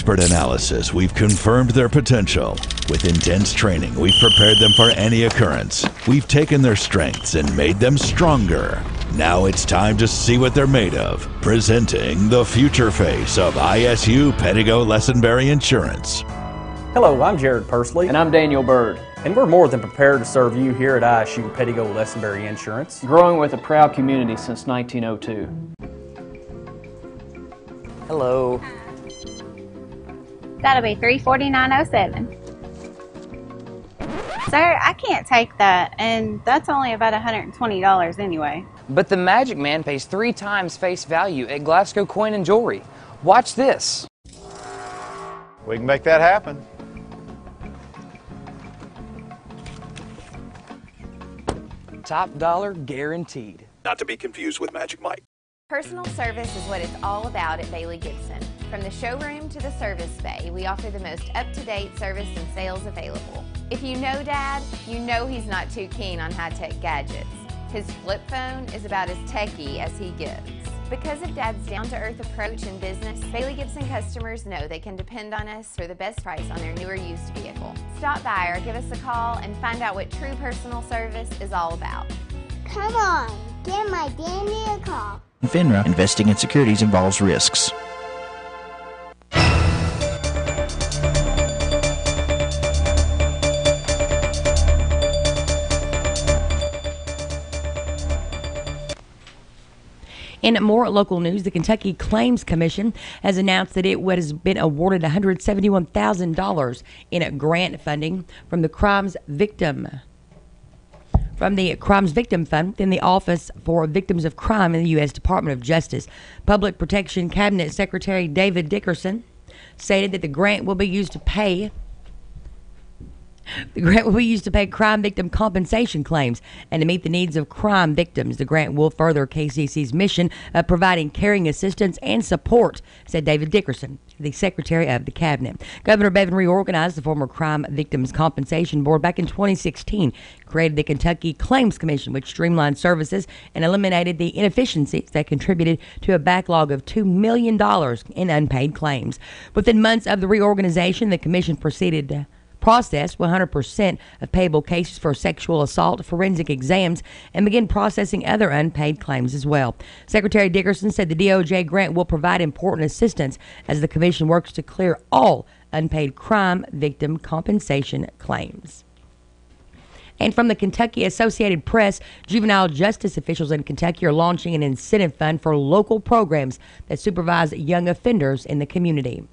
expert analysis, we've confirmed their potential. With intense training, we've prepared them for any occurrence. We've taken their strengths and made them stronger. Now it's time to see what they're made of. Presenting the future face of ISU Pettigo Lesenberry Insurance. Hello, I'm Jared Persley. And I'm Daniel Bird. And we're more than prepared to serve you here at ISU Pettigo Lesenberry Insurance. Growing with a proud community since 1902. Hello. That'll be $349.07. Sir, I can't take that, and that's only about $120 anyway. But the Magic Man pays 3 times face value at Glasgow Coin and Jewelry. Watch this. We can make that happen. Top dollar guaranteed. Not to be confused with Magic Mike. Personal service is what it's all about at Bailey Gibson. From the showroom to the service bay, we offer the most up-to-date service and sales available. If you know Dad, you know he's not too keen on high-tech gadgets. His flip phone is about as techy as he gets. Because of Dad's down-to-earth approach in business, Bailey Gibson customers know they can depend on us for the best price on their newer used vehicle. Stop by or give us a call and find out what true personal service is all about. Come on, give my dandy a call. FINRA, investing in securities involves risks. In more local news, the Kentucky Claims Commission has announced that it has been awarded $171,000 in grant funding from the Crimes Victim Fund within the Office for Victims of Crime in the U.S. Department of Justice. Public Protection Cabinet Secretary David Dickerson stated that the grant will be used to pay crime victim compensation claims and to meet the needs of crime victims. The grant will further KCC's mission of providing caring assistance and support, said David Dickerson, the Secretary of the Cabinet. Governor Bevin reorganized the former Crime Victims Compensation Board back in 2016, created the Kentucky Claims Commission, which streamlined services and eliminated the inefficiencies that contributed to a backlog of $2 million in unpaid claims. Within months of the reorganization, the commission processed 100% of payable cases for sexual assault, forensic exams, and begin processing other unpaid claims as well. Secretary Dickerson said the DOJ grant will provide important assistance as the commission works to clear all unpaid crime victim compensation claims. And from the Kentucky Associated Press, juvenile justice officials in Kentucky are launching an incentive fund for local programs that supervise young offenders in the community.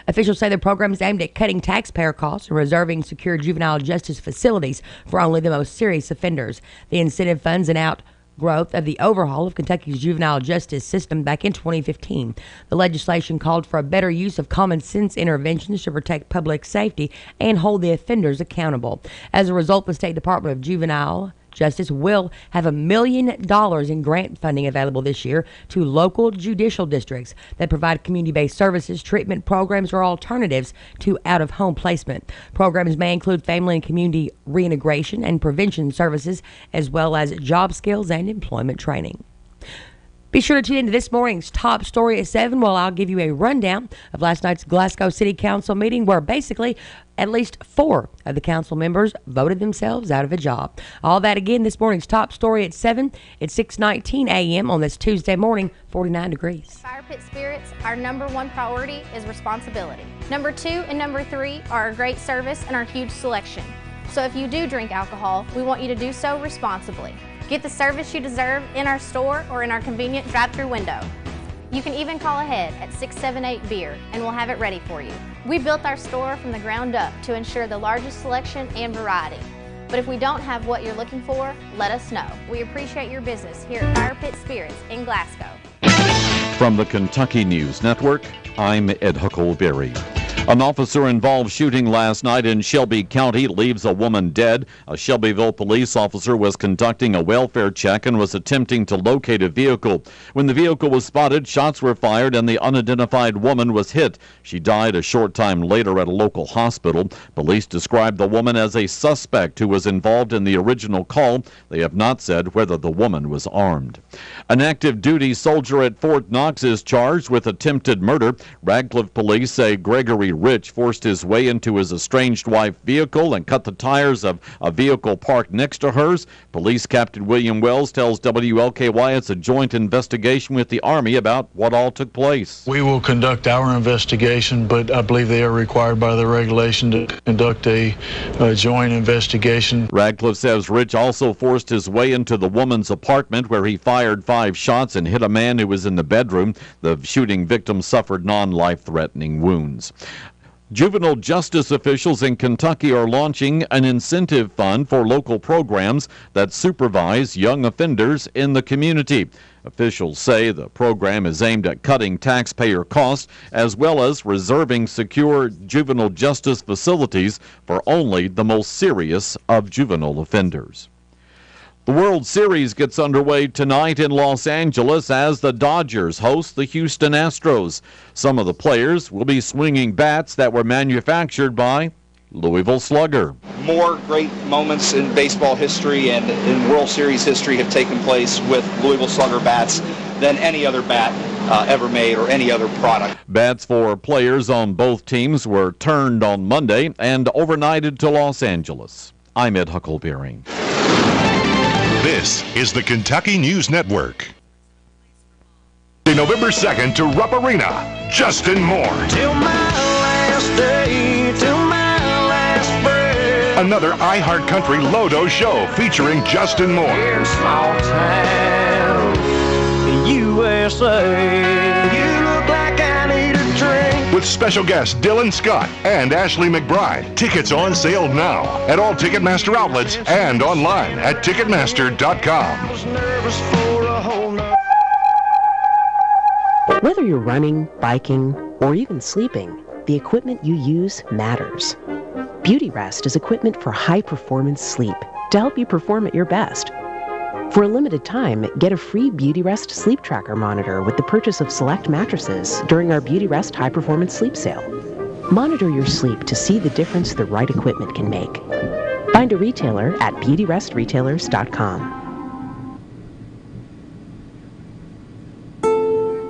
Officials say the program is aimed at cutting taxpayer costs and reserving secure juvenile justice facilities for only the most serious offenders. The incentive funds an outgrowth of the overhaul of Kentucky's juvenile justice system back in 2015. The legislation called for a better use of common sense interventions to protect public safety and hold the offenders accountable. As a result, the State Department of Juvenile Justice will have $1 million in grant funding available this year to local judicial districts that provide community-based services, treatment programs, or alternatives to out-of-home placement. Programs may include family and community reintegration and prevention services, as well as job skills and employment training. Be sure to tune into this morning's Top Story at 7, while I'll give you a rundown of last night's Glasgow City Council meeting, where basically at least 4 of the council members voted themselves out of a job. All that again this morning's Top Story at 7. It's 6:19 a.m. on this Tuesday morning, 49 degrees. Fire Pit Spirits, our number 1 priority is responsibility. Number 2 and number 3 are our great service and our huge selection. So if you do drink alcohol, we want you to do so responsibly. Get the service you deserve in our store or in our convenient drive-thru window. You can even call ahead at 678-BEER and we'll have it ready for you. We built our store from the ground up to ensure the largest selection and variety. But if we don't have what you're looking for, let us know. We appreciate your business here at Fire Pit Spirits in Glasgow. From the Kentucky News Network, I'm Ed Huckleberry. An officer-involved shooting last night in Shelby County leaves a woman dead. A Shelbyville police officer was conducting a welfare check and was attempting to locate a vehicle. When the vehicle was spotted, shots were fired and the unidentified woman was hit. She died a short time later at a local hospital. Police described the woman as a suspect who was involved in the original call. They have not said whether the woman was armed. An active duty soldier at Fort Knox is charged with attempted murder. Radcliffe police say Gregory Rich forced his way into his estranged wife's vehicle and cut the tires of a vehicle parked next to hers. Police Captain William Wells tells WLKY it's a joint investigation with the Army about what all took place. We will conduct our investigation, but I believe they are required by the regulation to conduct a joint investigation. Radcliffe says Rich also forced his way into the woman's apartment where he fired 5 shots and hit a man who was in the bedroom. The shooting victim suffered non-life-threatening wounds. Juvenile justice officials in Kentucky are launching an incentive fund for local programs that supervise young offenders in the community. Officials say the program is aimed at cutting taxpayer costs as well as reserving secure juvenile justice facilities for only the most serious of juvenile offenders. The World Series gets underway tonight in Los Angeles as the Dodgers host the Houston Astros. Some of the players will be swinging bats that were manufactured by Louisville Slugger. More great moments in baseball history and in World Series history have taken place with Louisville Slugger bats than any other bat ever made or any other product. Bats for players on both teams were turned on Monday and overnighted to Los Angeles. I'm Ed Huckleberry. This is the Kentucky News Network. November 2nd to Rupp Arena, Justin Moore. Till my last day, till my last breath. Another iHeartCountry Lodo show featuring Justin Moore. In small town, USA. You look like I need a drink. With special guests Dylan Scott and Ashley McBride. Tickets on sale now at all Ticketmaster outlets and online at Ticketmaster.com. Whether you're running, biking, or even sleeping, the equipment you use matters. Beauty Rest is equipment for high-performance sleep to help you perform at your best. For a limited time, get a free Beauty Rest sleep tracker monitor with the purchase of select mattresses during our Beauty Rest high-performance sleep sale. Monitor your sleep to see the difference the right equipment can make. Find a retailer at beautyrest.retailers.com.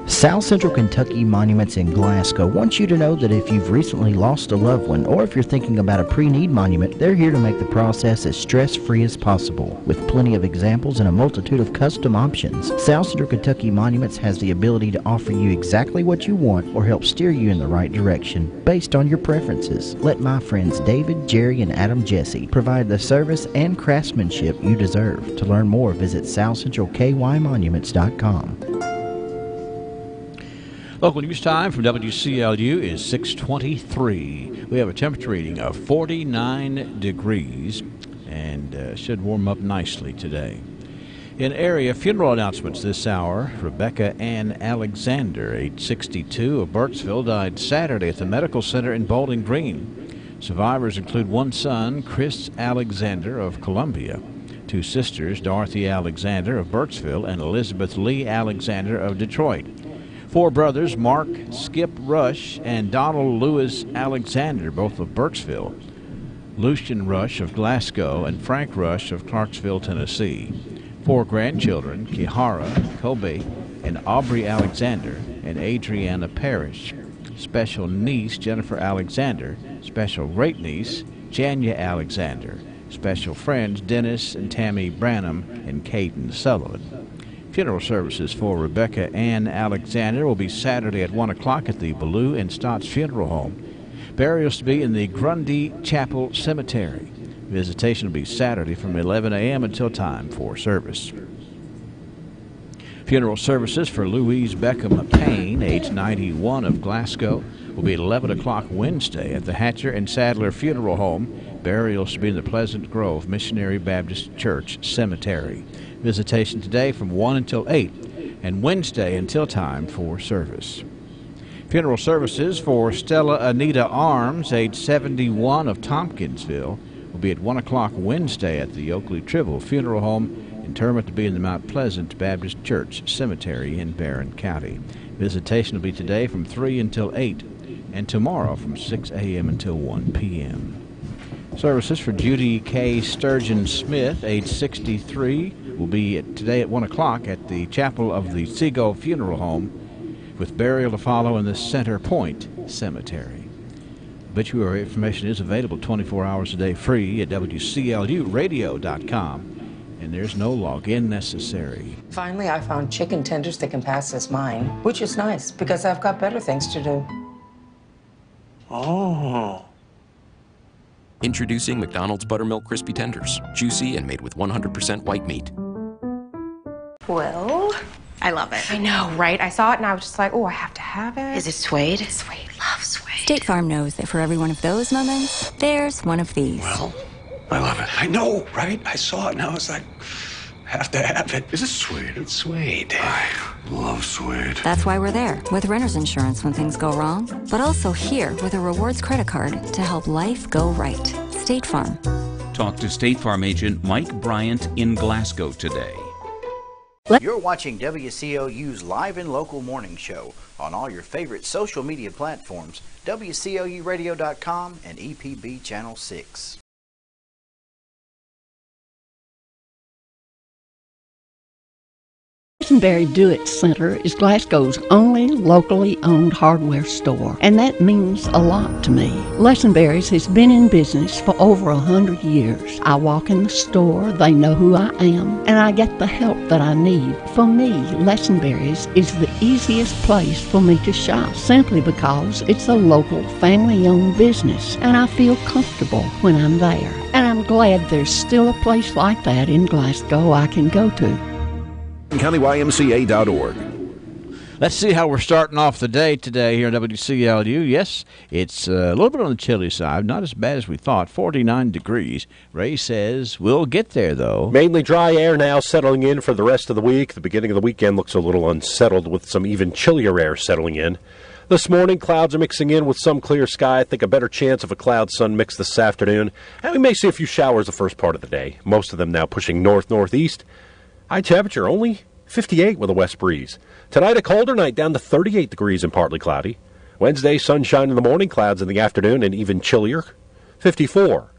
South Central Kentucky Monuments in Glasgow wants you to know that if you've recently lost a loved one or if you're thinking about a pre-need monument, they're here to make the process as stress-free as possible. With plenty of examples and a multitude of custom options, South Central Kentucky Monuments has the ability to offer you exactly what you want or help steer you in the right direction based on your preferences. Let my friends David, Jerry, and Adam Jesse provide the service and craftsmanship you deserve. To learn more, visit SouthCentralKYMonuments.com. Local news time from WCLU is 6:23. We have a temperature reading of 49 degrees and should warm up nicely today. In area funeral announcements this hour, Rebecca Ann Alexander, age 62, of Burkesville, died Saturday at the Medical Center in Bowling Green. Survivors include one son, Chris Alexander of Columbia, two sisters, Dorothy Alexander of Burkesville and Elizabeth Lee Alexander of Detroit. Four brothers, Mark Skip Rush and Donald Lewis Alexander, both of Burkesville, Lucian Rush of Glasgow, and Frank Rush of Clarksville, Tennessee. Four grandchildren, Kihara, Kobe, and Aubrey Alexander, and Adriana Parrish. Special niece, Jennifer Alexander. Special great-niece, Janya Alexander. Special friends, Dennis and Tammy Branham and Caden Sullivan. Funeral services for Rebecca Ann Alexander will be Saturday at 1 o'clock at the Ballou and Stotts Funeral Home. Burials to be in the Grundy Chapel Cemetery. Visitation will be Saturday from 11 a.m. until time for service. Funeral services for Louise Beckham Payne, age 91, of Glasgow, will be at 11 o'clock Wednesday at the Hatcher and Sadler Funeral Home. Burials to be in the Pleasant Grove Missionary Baptist Church Cemetery. Visitation today from 1 until 8, and Wednesday until time for service. Funeral services for Stella Anita Arms, age 71, of Tompkinsville, will be at 1 o'clock Wednesday at the Oakley Tribble Funeral Home. Interment to be in the Mount Pleasant Baptist Church Cemetery in Barron County. Visitation will be today from 3 until 8, and tomorrow from 6 a.m. until 1 p.m. Services for Judy K. Sturgeon Smith, age 63, will be today at 1 o'clock at the chapel of the Seagull Funeral Home, with burial to follow in the Center Point Cemetery. Obituary information is available 24 hours a day free at WCLUradio.com, and there's no login necessary. Finally, I found chicken tenders that can pass as mine, which is nice because I've got better things to do. Oh. Introducing McDonald's Buttermilk Crispy Tenders. Juicy and made with 100% white meat. Well, I love it. I know, right? I saw it and I was just like, oh, I have to have it. Is it suede? It's suede. Love suede. State Farm knows that for every one of those moments, there's one of these. Well, I love it. I know, right? I saw it and I was like, have to have it. Is it suede? It's suede. I love suede. That's why we're there with renter's insurance when things go wrong, but also here with a rewards credit card to help life go right. State Farm. Talk to State Farm agent Mike Bryant in Glasgow today. You're watching WCLU's Live and Local Morning Show on all your favorite social media platforms, WCLUradio.com and EPB Channel 6. Lesenberry Do-It Center is Glasgow's only locally owned hardware store, and that means a lot to me. Lesenberry's has been in business for over 100 years. I walk in the store, they know who I am, and I get the help that I need. For me, Lesenberry's is the easiest place for me to shop, simply because it's a local, family-owned business, and I feel comfortable when I'm there. And I'm glad there's still a place like that in Glasgow I can go to. CountyYMCA.org. Let's see how we're starting off the day today here at WCLU. Yes, it's a little bit on the chilly side, not as bad as we thought, 49 degrees. Ray says we'll get there, though. Mainly dry air now settling in for the rest of the week. The beginning of the weekend looks a little unsettled with some even chillier air settling in. This morning, clouds are mixing in with some clear sky. I think a better chance of a cloud-sun mix this afternoon. And we may see a few showers the first part of the day, most of them now pushing north-northeast. High temperature, only 58 with a west breeze. Tonight, a colder night down to 38 degrees and partly cloudy. Wednesday, sunshine in the morning, clouds in the afternoon, and even chillier, 54.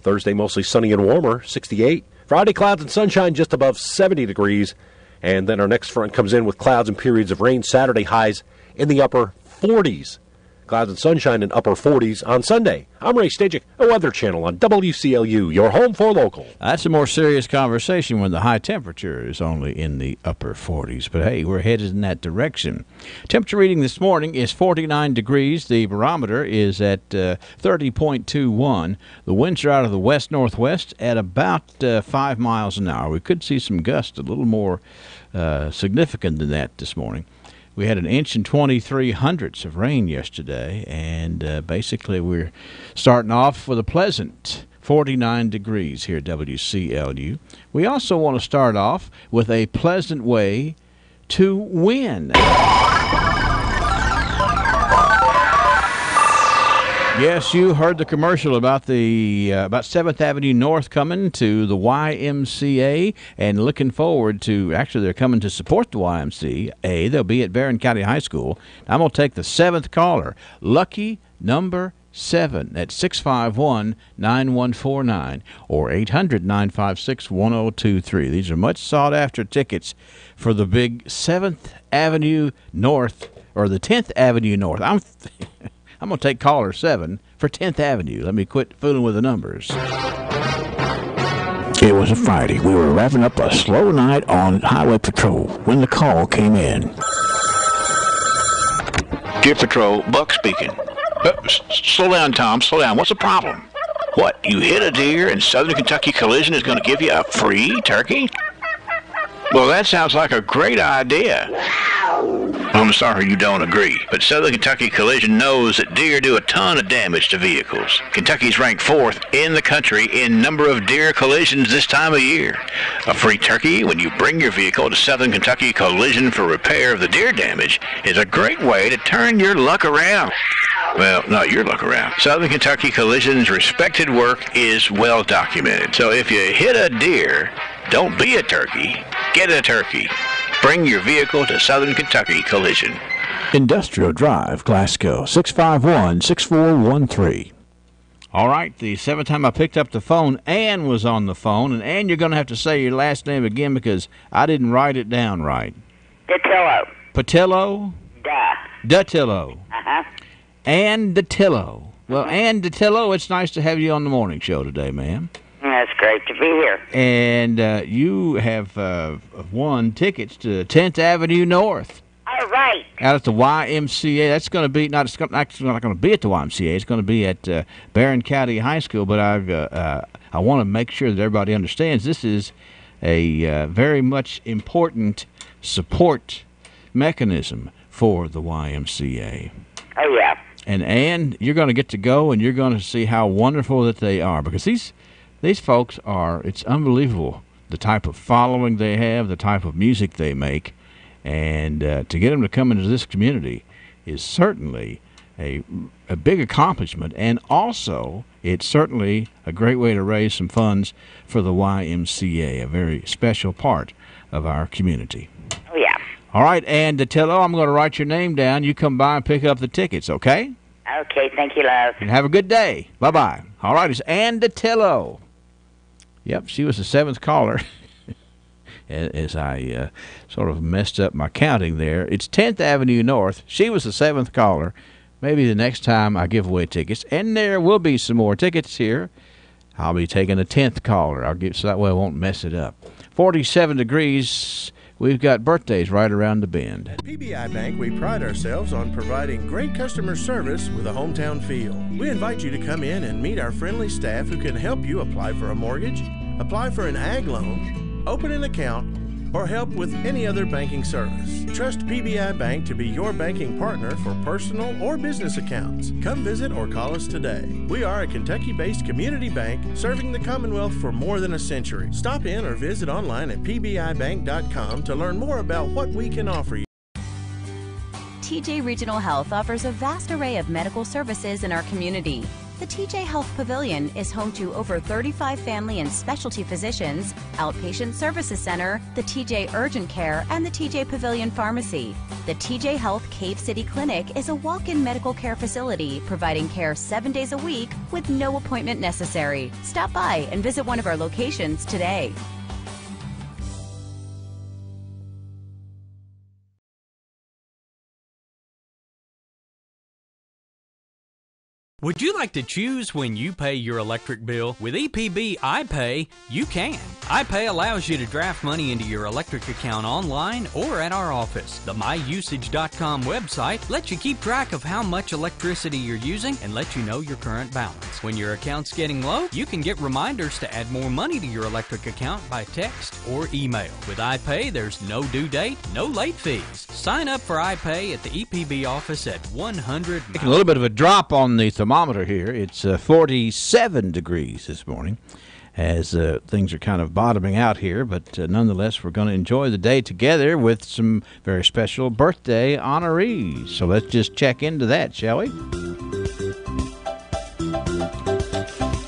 Thursday, mostly sunny and warmer, 68. Friday, clouds and sunshine just above 70 degrees. And then our next front comes in with clouds and periods of rain. Saturday, highs in the upper 40s. Clouds and sunshine in upper 40s on Sunday. I'm Ray Stajic, a Weather Channel on WCLU, your home for local. That's a more serious conversation when the high temperature is only in the upper 40s. But hey, we're headed in that direction. Temperature reading this morning is 49 degrees. The barometer is at 30.21. The winds are out of the west-northwest at about 5 miles an hour. We could see some gusts a little more significant than that this morning. We had 1 inch and 23 hundredths of rain yesterday, and basically we're starting off with a pleasant 49 degrees here at WCLU. We also want to start off with a pleasant way to win. Yes, you heard the commercial about the about 7th Avenue North coming to the YMCA and looking forward to, actually they're coming to support the YMCA. They'll be at Barron County High School. I'm going to take the 7th caller, lucky number 7 at 651-9149 or 800-956-1023. These are much sought after tickets for the big 7th Avenue North, or the 10th Avenue North. I'm going to take caller 7 for 10th Avenue. Let me quit fooling with the numbers. It was a Friday. We were wrapping up a slow night on highway patrol when the call came in. Deer Patrol, Buck speaking. Slow down, Tom. Slow down. What's the problem? What, you hit a deer and Southern Kentucky Collision is going to give you a free turkey? Well, that sounds like a great idea. I'm sorry you don't agree, but Southern Kentucky Collision knows that deer do a ton of damage to vehicles. Kentucky's ranked 4th in the country in number of deer collisions this time of year. A free turkey when you bring your vehicle to Southern Kentucky Collision for repair of the deer damage is a great way to turn your luck around. Well, not your luck around. Southern Kentucky Collision's respected work is well documented. So if you hit a deer, don't be a turkey, get a turkey. Bring your vehicle to Southern Kentucky Collision. Industrial Drive, Glasgow, 651-6413. All right, the 7th time I picked up the phone, Ann was on the phone. And Ann, you're going to have to say your last name again because I didn't write it down right. Datillo. Patillo? Datillo. Uh-huh. Ann Datillo. Well, Ann Datillo, it's nice to have you on the morning show today, ma'am. That's great to be here. And you have won tickets to 10th Avenue North. All right. Out at the YMCA. That's going to be it's not going to be at the YMCA. It's going to be at Barron County High School. But I want to make sure that everybody understands this is a very much important support mechanism for the YMCA. Oh yeah. And you're going to get to go, and you're going to see how wonderful that they are, because these folks are, it's unbelievable the type of following they have, the type of music they make, and to get them to come into this community is certainly a big accomplishment, and also it's certainly a great way to raise some funds for the YMCA, a very special part of our community. Oh yeah. All right, and Datillo, I'm going to write your name down. You come by and pick up the tickets, okay? Okay, thank you, love. And have a good day. Bye-bye. All right, it's Ann Datillo. Yep, she was the 7th caller. As I sort of messed up my counting there. It's 10th Avenue North. She was the 7th caller. Maybe the next time I give away tickets, and there will be some more tickets here, I'll be taking a 10th caller. So that way I won't mess it up. 47 degrees. We've got birthdays right around the bend. At PBI Bank, we pride ourselves on providing great customer service with a hometown feel. We invite you to come in and meet our friendly staff who can help you apply for a mortgage, apply for an ag loan, open an account, or help with any other banking service. Trust PBI Bank to be your banking partner for personal or business accounts. Come visit or call us today. We are a Kentucky-based community bank serving the Commonwealth for more than a century. Stop in or visit online at pbibank.com to learn more about what we can offer you. TJ Regional Health offers a vast array of medical services in our community. The TJ Health Pavilion is home to over 35 family and specialty physicians, outpatient services center, the TJ Urgent Care, and the TJ Pavilion Pharmacy. The TJ Health Cave City Clinic is a walk-in medical care facility providing care 7 days a week with no appointment necessary. Stop by and visit one of our locations today. Would you like to choose when you pay your electric bill? With EPB iPay, you can. iPay allows you to draft money into your electric account online or at our office. The myusage.com website lets you keep track of how much electricity you're using and let you know your current balance. When your account's getting low, you can get reminders to add more money to your electric account by text or email. With iPay, there's no due date, no late fees. Sign up for iPay at the EPB office at 100 Taking a little bit of a drop on the thermometer here. It's 47 degrees this morning as things are kind of bottoming out here, but nonetheless we're going to enjoy the day together with some very special birthday honorees. So let's just check into that, shall we?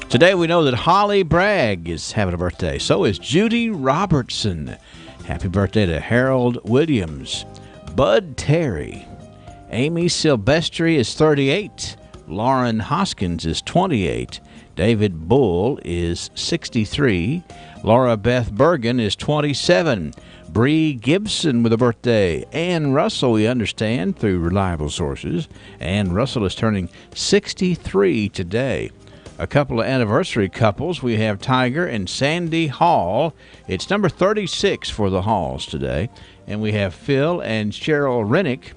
Today we know that Holly Bragg is having a birthday. So is Judy Robertson. Happy birthday to Harold Williams. Bud Terry. Amy Silvestri is 38. Lauren Hoskins is 28. David Bull is 63. Laura Beth Bergen is 27. Bree Gibson with a birthday. Ann Russell, we understand through reliable sources. Ann Russell is turning 63 today. A couple of anniversary couples. We have Tiger and Sandy Hall. It's number 36 for the Halls today. And we have Phil and Cheryl Rennick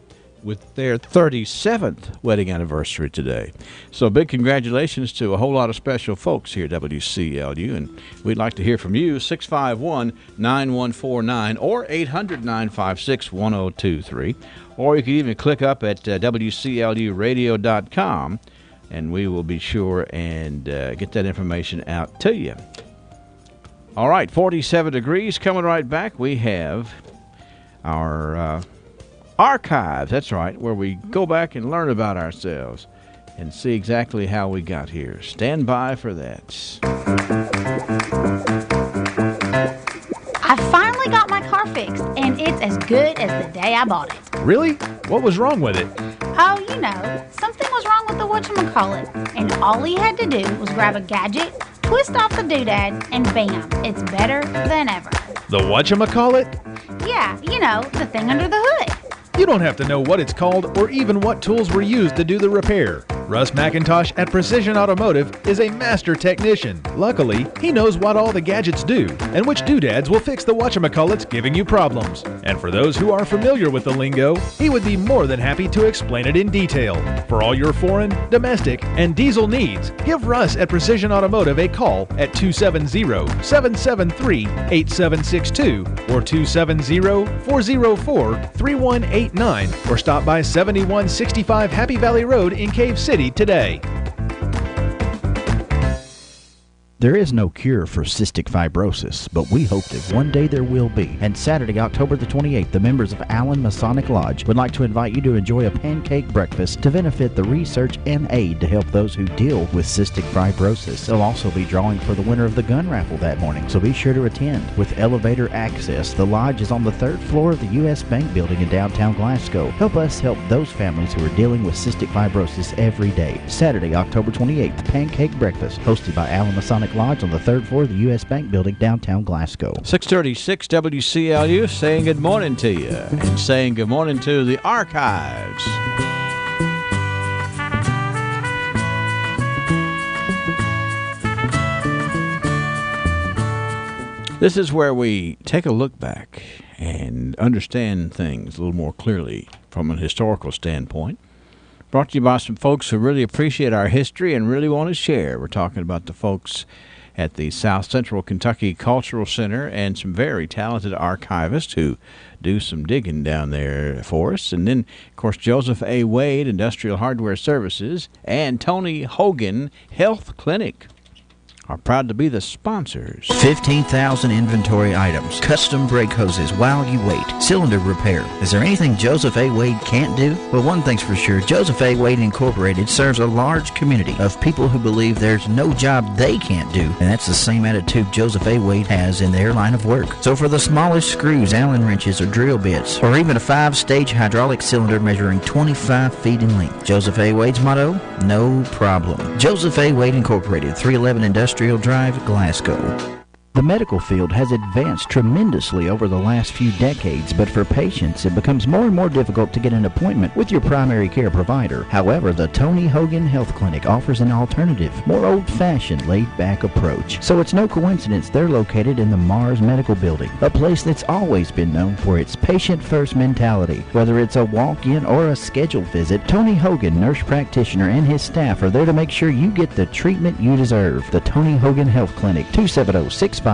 with their 37th wedding anniversary today. So big congratulations to a whole lot of special folks here at WCLU, and we'd like to hear from you, 651-9149 or 800-956-1023. Or you can even click up at WCLUradio.com, and we will be sure and get that information out to you. All right, 47 degrees. Coming right back, we have our archives. That's right, where we go back and learn about ourselves and see exactly how we got here. Stand by for that. I finally got my car fixed, and it's as good as the day I bought it. Really? What was wrong with it? Oh, you know, something was wrong with the whatchamacallit, and all he had to do was grab a gadget, twist off the doodad, and bam, it's better than ever. The whatchamacallit? Yeah, you know, the thing under the hood. You don't have to know what it's called or even what tools were used to do the repair. Russ McIntosh at Precision Automotive is a master technician. Luckily, he knows what all the gadgets do and which doodads will fix the whatchamacallits giving you problems. And for those who are familiar with the lingo, he would be more than happy to explain it in detail. For all your foreign, domestic, and diesel needs, give Russ at Precision Automotive a call at 270-773-8762 or 270-404-3189 or stop by 7165 Happy Valley Road in Cave City today. There is no cure for cystic fibrosis, but we hope that one day there will be. And Saturday, October the 28th, the members of Allen Masonic Lodge would like to invite you to enjoy a pancake breakfast to benefit the research and aid to help those who deal with cystic fibrosis. They'll also be drawing for the winner of the gun raffle that morning, so be sure to attend. With elevator access, the lodge is on the 3rd floor of the U.S. Bank Building in downtown Glasgow. Help us help those families who are dealing with cystic fibrosis every day. Saturday, October 28th, pancake breakfast hosted by Allen Masonic Lodge on the 3rd floor of the U.S. Bank Building, downtown Glasgow. 636 WCLU saying good morning to you and saying good morning to the archives. This is where we take a look back and understand things a little more clearly from a historical standpoint. Brought to you by some folks who really appreciate our history and really want to share. We're talking about the folks at the South Central Kentucky Cultural Center and some very talented archivists who do some digging down there for us. And then, of course, Joseph A. Wade, Industrial Hardware Services, and Tony Hogan Health Clinic are proud to be the sponsors. 15,000 inventory items, custom brake hoses while you wait, cylinder repair. Is there anything Joseph A. Wade can't do? Well, one thing's for sure, Joseph A. Wade Incorporated serves a large community of people who believe there's no job they can't do, and that's the same attitude Joseph A. Wade has in their line of work. So for the smallest screws, Allen wrenches, or drill bits, or even a 5-stage hydraulic cylinder measuring 25 feet in length, Joseph A. Wade's motto, no problem. Joseph A. Wade Incorporated, 311 Industrial Drive, Glasgow. The medical field has advanced tremendously over the last few decades, but for patients, it becomes more and more difficult to get an appointment with your primary care provider. However, the Tony Hogan Health Clinic offers an alternative, more old-fashioned, laid-back approach. So it's no coincidence they're located in the Mars Medical Building, a place that's always been known for its patient-first mentality. Whether it's a walk-in or a scheduled visit, Tony Hogan, nurse practitioner, and his staff are there to make sure you get the treatment you deserve. The Tony Hogan Health Clinic, 270-651-6707.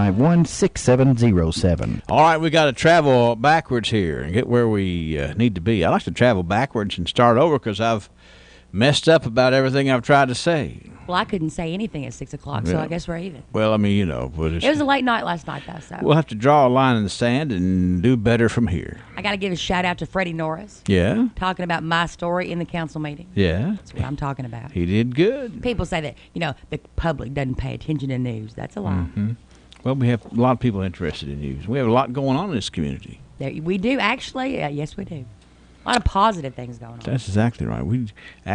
All right, we got to travel backwards here and get where we need to be. I like to travel backwards and start over because I've messed up about everything I've tried to say. Well, I couldn't say anything at 6 o'clock, so I guess we're even. Well, I mean, you know. It was a late night last night, though, so. We'll have to draw a line in the sand and do better from here. I got to give a shout-out to Freddie Norris. Yeah? Talking about my story in the council meeting. Yeah? That's what I'm talking about. He did good. People say that, you know, the public doesn't pay attention to news. That's a lie. Mm-hmm. Well, we have a lot of people interested in news. We have a lot going on in this community. We do, actually. Yes, we do. A lot of positive things going on. That's exactly right. We,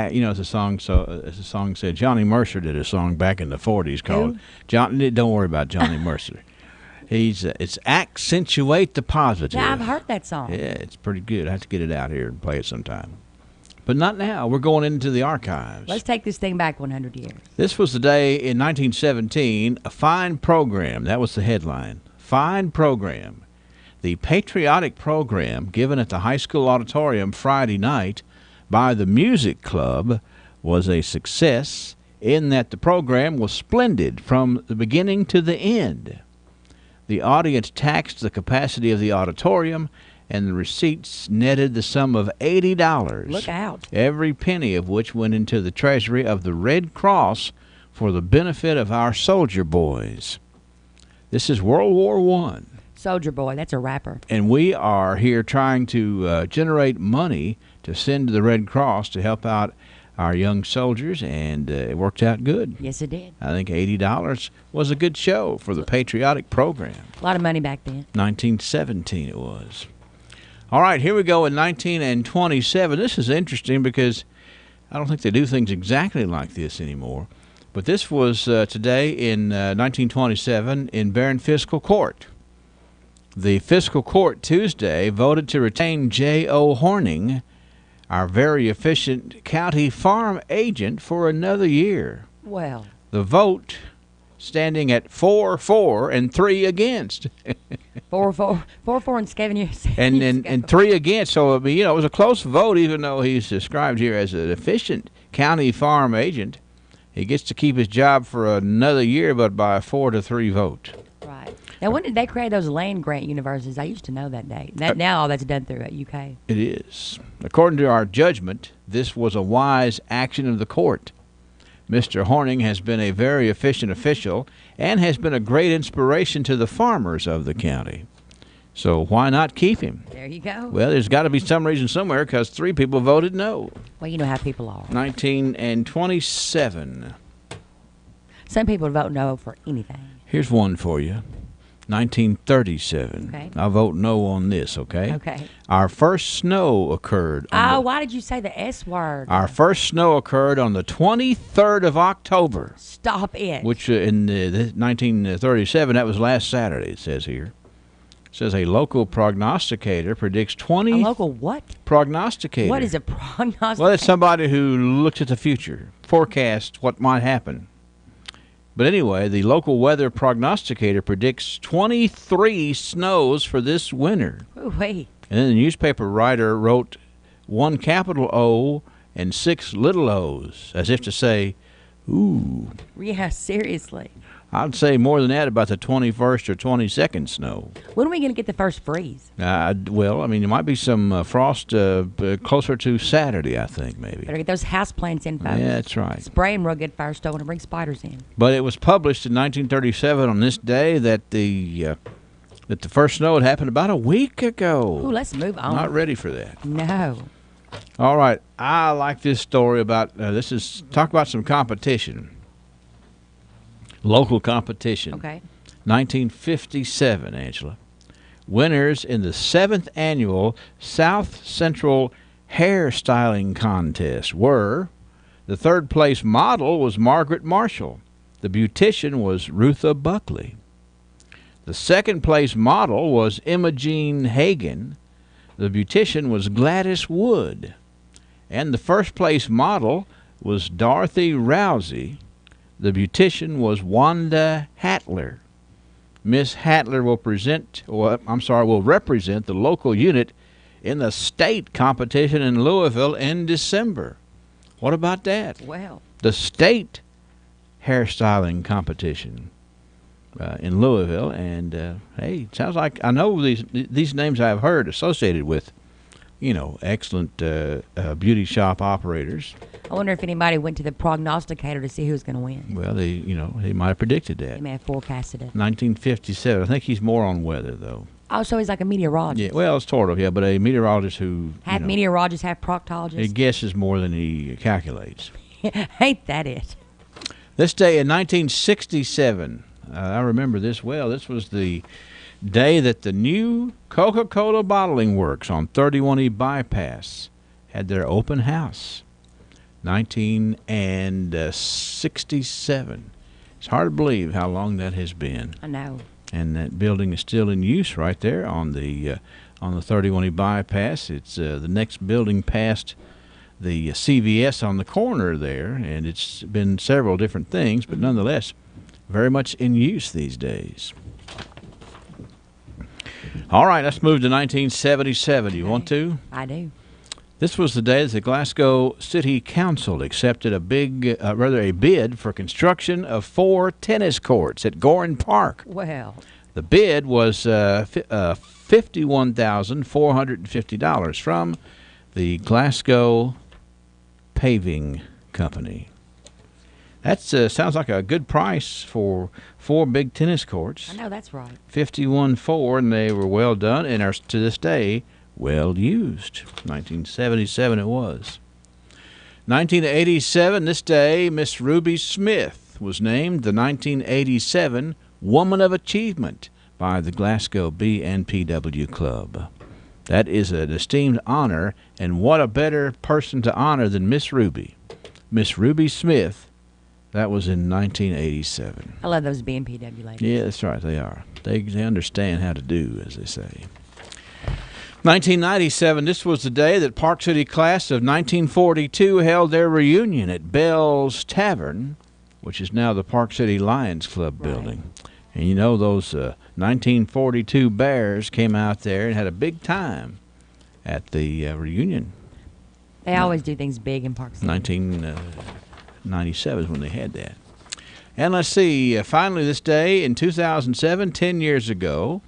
you know, as a song said, Johnny Mercer did a song back in the 40s called Don't worry about Johnny Mercer. It's Accentuate the Positive. Yeah, I've heard that song. Yeah, it's pretty good. I have to get it out here and play it sometime. But not now. We're going into the archives. Let's take this thing back 100 years. This was the day in 1917, a fine program. That was the headline. Fine program. The patriotic program given at the high school auditorium Friday night by the Music Club was a success in that the program was splendid from the beginning to the end. The audience taxed the capacity of the auditorium, and the receipts netted the sum of $80. Look out. Every penny of which went into the treasury of the Red Cross for the benefit of our soldier boys. This is World War I. Soldier Boy, that's a rapper. And we are here trying to generate money to send to the Red Cross to help out our young soldiers, and it worked out good. Yes, it did. I think $80 was a good show for the patriotic program. A lot of money back then. 1917 it was. All right, here we go in 1927. This is interesting because I don't think they do things exactly like this anymore. But this was today in 1927 in Barron Fiscal Court. The Fiscal Court Tuesday voted to retain J.O. Horning, our very efficient county farm agent, for another year. Well. The vote standing at 4-4 and 3 against. 4-4 and 7 years. and 3 against. So, I mean, you know, it was a close vote, even though he's described here as an efficient county farm agent. He gets to keep his job for another year, but by a 4-3 vote. Right. Now, when did they create those land grant universities? I used to know that day. Now all that's done through at UK. It is. According to our judgment, this was a wise action of the court. Mr. Horning has been a very efficient official and has been a great inspiration to the farmers of the county. So why not keep him? There you go. Well, there's got to be some reason somewhere, because 3 people voted no. Well, you know how people are. 1927. Some people vote no for anything. Here's one for you. 1937. Okay. I'll vote no on this, okay? Okay. Our first snow occurred. Why did you say the S word? Our first snow occurred on the 23rd of October. Stop it. Which in 1937, that was last Saturday, it says here. It says a local prognosticator predicts 20... A local what? Prognosticator. What is a prognosticator? Well, it's somebody who looks at the future, forecasts what might happen. But anyway, the local weather prognosticator predicts 23 snows for this winter. Ooh, wait. And then the newspaper writer wrote 1 capital O and 6 little O's, as if to say, ooh. Yeah, seriously. I'd say more than that about the 21st or 22nd snow. When are we going to get the first freeze? Well, I mean, there might be some frost closer to Saturday, I think, maybe. Better get those house plants in, folks. Yeah, that's right. Spray them real good, Firestone, and bring spiders in. But it was published in 1937 on this day that the first snow had happened about a week ago. Ooh, let's move on. Not ready for that. No. All right. I like this story about, talk about some competition. Local competition. Okay. 1957, Angela. Winners in the 7th annual South Central Hairstyling Contest were: the 3rd place model was Margaret Marshall. The beautician was Rutha Buckley. The 2nd place model was Imogene Hagen. The beautician was Gladys Wood. And the 1st place model was Dorothy Rousey. The beautician was Wanda Hatler. Miss Hatler will represent the local unit in the state competition in Louisville in December. What about that? Well. The state hairstyling competition in Louisville, and hey, it sounds like I know these names I've heard associated with, excellent beauty shop operators. I wonder if anybody went to the prognosticator to see who was going to win. Well, they might have predicted that. They may have forecasted it. 1957. I think he's more on weather, though. Oh, so he's like a meteorologist. Yeah, well, it's sort of, yeah, but a meteorologist who... Half meteorologist, half proctologist. He guesses more than he calculates. Ain't that it? This day in 1967, I remember this well. This was the day that the new Coca-Cola Bottling Works on 31E Bypass had their open house. 1967. It's hard to believe how long that has been. I know. And that building is still in use right there on the 31E Bypass. It's the next building past the CVS on the corner there, and it's been several different things, but nonetheless, very much in use these days. All right, let's move to 1977. You want to? I do. This was the day that the Glasgow City Council accepted a bid for construction of 4 tennis courts at Gorin Park. Well, the bid was $51,450 from the Glasgow Paving Company. That sounds like a good price for 4 big tennis courts. I know that's right. $51,400, and they were well done and are to this day well used. 1977 it was. 1987, this day, Miss Ruby Smith was named the 1987 Woman of Achievement by the Glasgow B&PW Club. That is an esteemed honor, and what a better person to honor than Miss Ruby. Miss Ruby Smith, that was in 1987. I love those B&PW ladies. Yeah, that's right, they are. They understand how to do, as they say. 1997, this was the day that Park City class of 1942 held their reunion at Bell's Tavern, which is now the Park City Lions Club building. And you know, those 1942 Bears came out there and had a big time at the reunion. They always do things big in Park City. 1997 is when they had that. And let's see, finally this day in 2007, 10 years ago,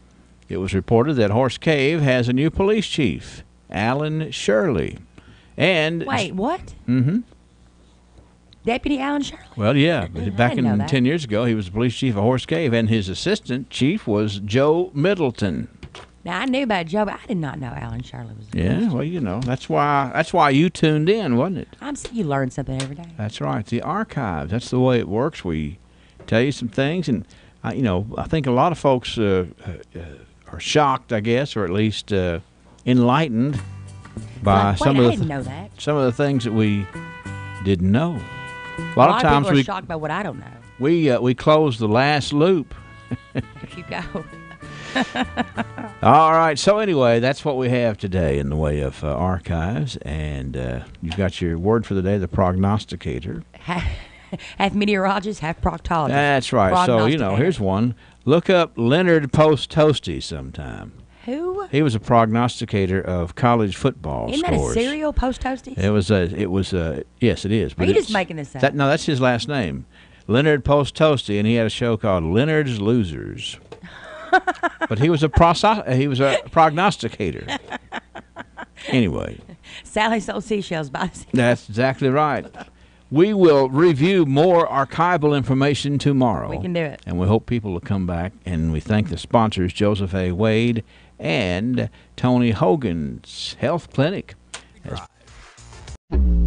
it was reported that Horse Cave has a new police chief, Alan Shirley. And wait, what? Mm-hmm. Deputy Alan Shirley? Well, yeah. Back in 10 years ago, he was the police chief of Horse Cave, and his assistant chief was Joe Middleton. Now, I knew about Joe, but I did not know Alan Shirley was the Yeah, well, you know, that's why you tuned in, wasn't it? You learn something every day. That's right. The archives, that's the way it works. We tell you some things, and, I think a lot of folks are shocked, I guess, or at least enlightened by some of the things that we didn't know. A lot of times people are shocked by what I don't know. We close the last loop. There you go. All right. So anyway, that's what we have today in the way of archives, and you've got your word for the day, the prognosticator. Half meteorologist, half proctologist. That's right. So here's one. Look up Leonard Post-Toasty sometime. Who? He was a prognosticator of college football Isn't scores. that a cereal, Post-Toasties? Yes, it is. Are you just making this up? No, that's his last name. Leonard Post-Toasty, and he had a show called Leonard's Losers. But he was a prognosticator. Anyway. Sally sold seashells by the sea. That's exactly right. We will review more archival information tomorrow. We can do it. And we hope people will come back. And we thank the sponsors, Joseph A. Wade and Tony Hogan's Health Clinic.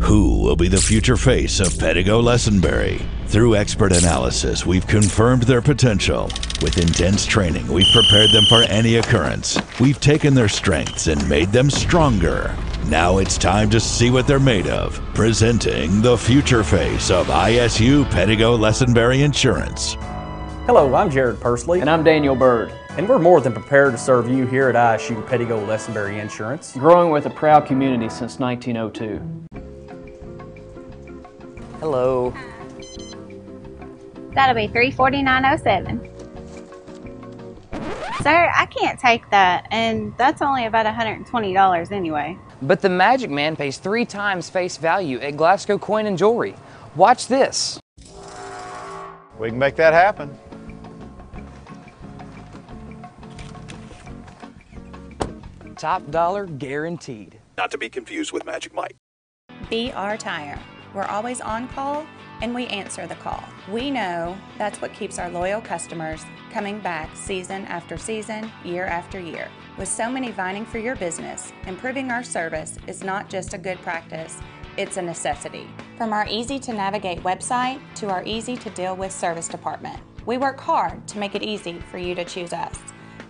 Who will be the future face of Pedigo Lessenberry? Through expert analysis, we've confirmed their potential. With intense training, we've prepared them for any occurrence. We've taken their strengths and made them stronger. Now it's time to see what they're made of. Presenting the future face of ISU Pedigo Lessenberry Insurance. Hello, I'm Jared Pursley. And I'm Daniel Bird. And we're more than prepared to serve you here at ISU Pedigo Lessenberry Insurance. Growing with a proud community since 1902. Hello. That'll be $349.07. Sir, I can't take that, and that's only about $120 anyway. But the Magic Man pays 3 times face value at Glasgow Coin and Jewelry. Watch this. We can make that happen. Top dollar guaranteed. Not to be confused with Magic Mike. BR Tire. We're always on call and we answer the call. We know that's what keeps our loyal customers coming back season after season, year after year. With so many vying for your business, improving our service is not just a good practice, it's a necessity. From our easy-to-navigate website to our easy-to-deal-with service department, we work hard to make it easy for you to choose us.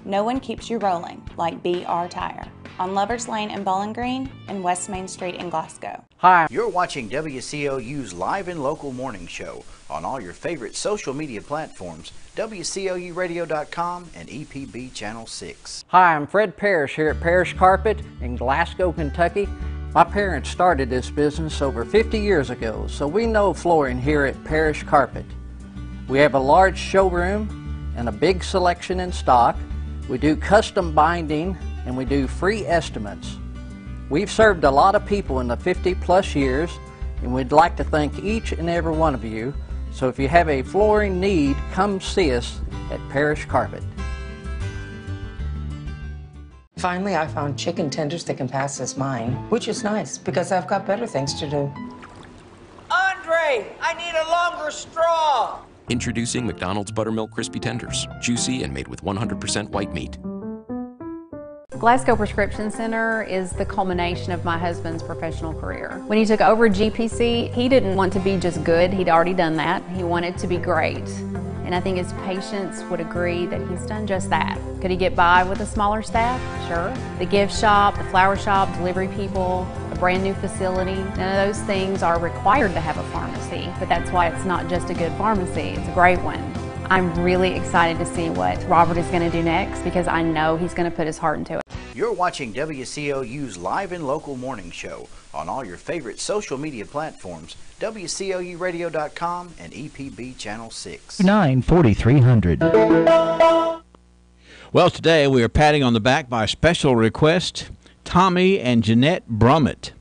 No one keeps you rolling like BR Tire on Lovers Lane in Bowling Green and West Main Street in Glasgow. Hi. You're watching WCOU's Live and Local Morning Show on all your favorite social media platforms, WCOUradio.com and EPB Channel 6. Hi, I'm Fred Parrish here at Parrish Carpet in Glasgow, Kentucky. My parents started this business over 50 years ago, so we know flooring here at Parrish Carpet. We have a large showroom and a big selection in stock. We do custom binding and we do free estimates. We've served a lot of people in the 50-plus years, and we'd like to thank each and every one of you. So if you have a flooring need, come see us at Parish Carpet. Finally, I found chicken tenders that can pass as mine, which is nice because I've got better things to do. Andre, I need a longer straw. Introducing McDonald's Buttermilk Crispy Tenders, juicy and made with 100% white meat. Glasgow Prescription Center is the culmination of my husband's professional career. When he took over GPC, he didn't want to be just good. He'd already done that. He wanted to be great. And I think his patients would agree that he's done just that. Could he get by with a smaller staff? Sure. The gift shop, the flower shop, delivery people, a brand new facility, none of those things are required to have a pharmacy, but that's why it's not just a good pharmacy, it's a great one. I'm really excited to see what Robert is going to do next because I know he's going to put his heart into it. You're watching WCOU's Live and Local Morning Show on all your favorite social media platforms, WCOUradio.com and EPB Channel 6. 94300. Well, today we are patting on the back by special request, Tommy and Jeanette Brummett.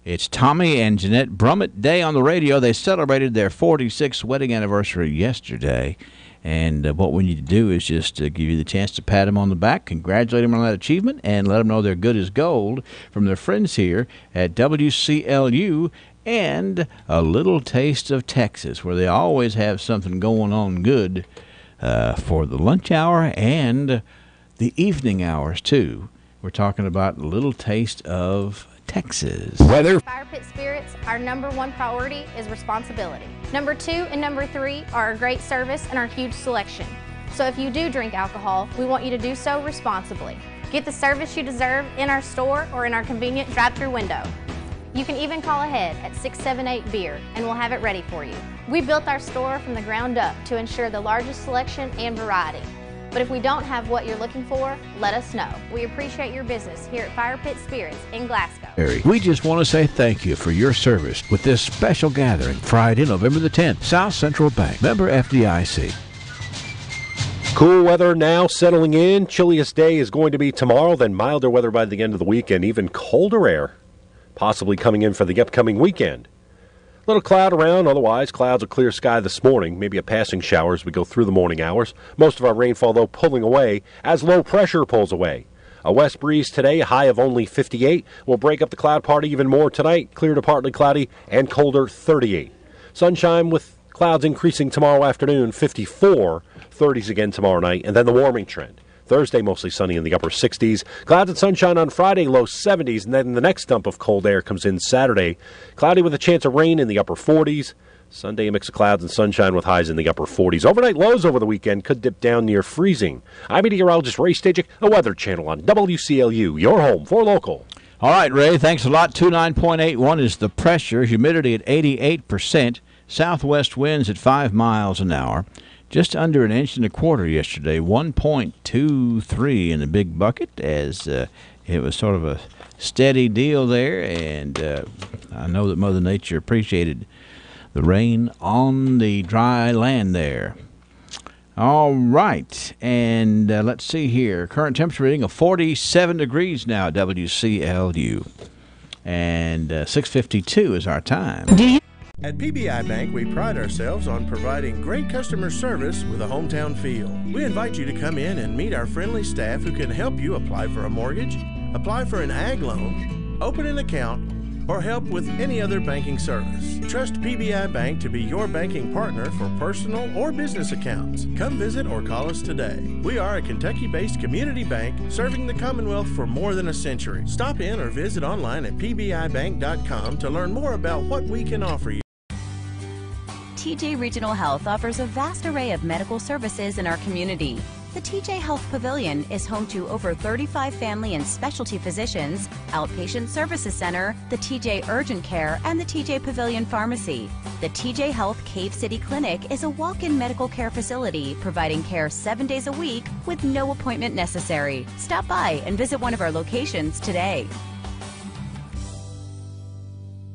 It's Tommy and Jeanette Brummett Day on the radio. They celebrated their 46th wedding anniversary yesterday. And what we need to do is just give you the chance to pat them on the back, congratulate them on that achievement, and let them know they're good as gold from their friends here at WCLU and A Little Taste of Texas, where they always have something going on good for the lunch hour and the evening hours, too. We're talking about A Little Taste of Texas. Weather. Fire Pit Spirits, our #1 priority is responsibility. Number 2 and number 3 are our great service and our huge selection. So if you do drink alcohol, we want you to do so responsibly. Get the service you deserve in our store or in our convenient drive-through window. You can even call ahead at 678-BEER and we'll have it ready for you. We built our store from the ground up to ensure the largest selection and variety. But if we don't have what you're looking for, let us know. We appreciate your business here at Fire Pit Spirits in Glasgow. We just want to say thank you for your service with this special gathering Friday, November the 10th, South Central Bank, member FDIC. Cool weather now settling in. Chilliest day is going to be tomorrow, then milder weather by the end of the week, and even colder air possibly coming in for the upcoming weekend. Little cloud around, otherwise clouds will clear sky this morning, maybe a passing shower as we go through the morning hours. Most of our rainfall, though, pulling away as low pressure pulls away. A west breeze today, a high of only 58. Will break up the cloud party even more tonight, clear to partly cloudy and colder 38. Sunshine with clouds increasing tomorrow afternoon, 54. 30s again tomorrow night, and then the warming trend. Thursday, mostly sunny in the upper 60s. Clouds and sunshine on Friday, low 70s. And then the next dump of cold air comes in Saturday. Cloudy with a chance of rain in the upper 40s. Sunday, a mix of clouds and sunshine with highs in the upper 40s. Overnight lows over the weekend could dip down near freezing. I'm meteorologist Ray Stajic, the Weather Channel on WCLU, your home for local. All right, Ray, thanks a lot. 29.81 is the pressure. Humidity at 88%. Southwest winds at 5 miles an hour. Just under 1.25 inches yesterday, 1.23 in the big bucket, as it was sort of a steady deal there. And I know that Mother Nature appreciated the rain on the dry land there. All right, and let's see here. Current temperature reading of 47 degrees now at WCLU. And 6:52 is our time. At PBI Bank, we pride ourselves on providing great customer service with a hometown feel. We invite you to come in and meet our friendly staff who can help you apply for a mortgage, apply for an ag loan, open an account, or help with any other banking service. Trust PBI Bank to be your banking partner for personal or business accounts. Come visit or call us today. We are a Kentucky-based community bank serving the Commonwealth for more than a century. Stop in or visit online at pbibank.com to learn more about what we can offer you. TJ Regional Health offers a vast array of medical services in our community. The TJ Health Pavilion is home to over 35 family and specialty physicians, outpatient services center, the TJ Urgent Care, and the TJ Pavilion Pharmacy. The TJ Health Cave City Clinic is a walk-in medical care facility providing care 7 days a week with no appointment necessary. Stop by and visit one of our locations today.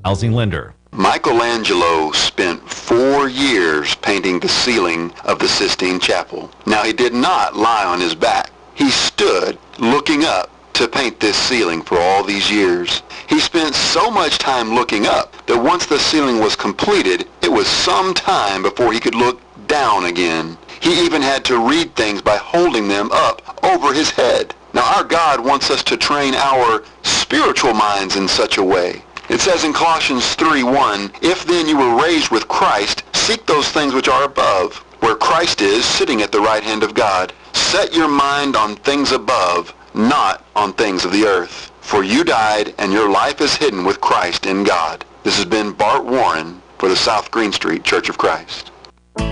Housing lender. Michelangelo spent 4 years painting the ceiling of the Sistine Chapel. Now, he did not lie on his back. He stood looking up to paint this ceiling for all these years. He spent so much time looking up that once the ceiling was completed, it was some time before he could look down again. He even had to read things by holding them up over his head. Now our God wants us to train our spiritual minds in such a way. It says in Colossians 3:1, "If then you were raised with Christ, seek those things which are above, where Christ is, sitting at the right hand of God. Set your mind on things above, not on things of the earth. For you died, and your life is hidden with Christ in God." This has been Bart Warren for the South Green Street Church of Christ.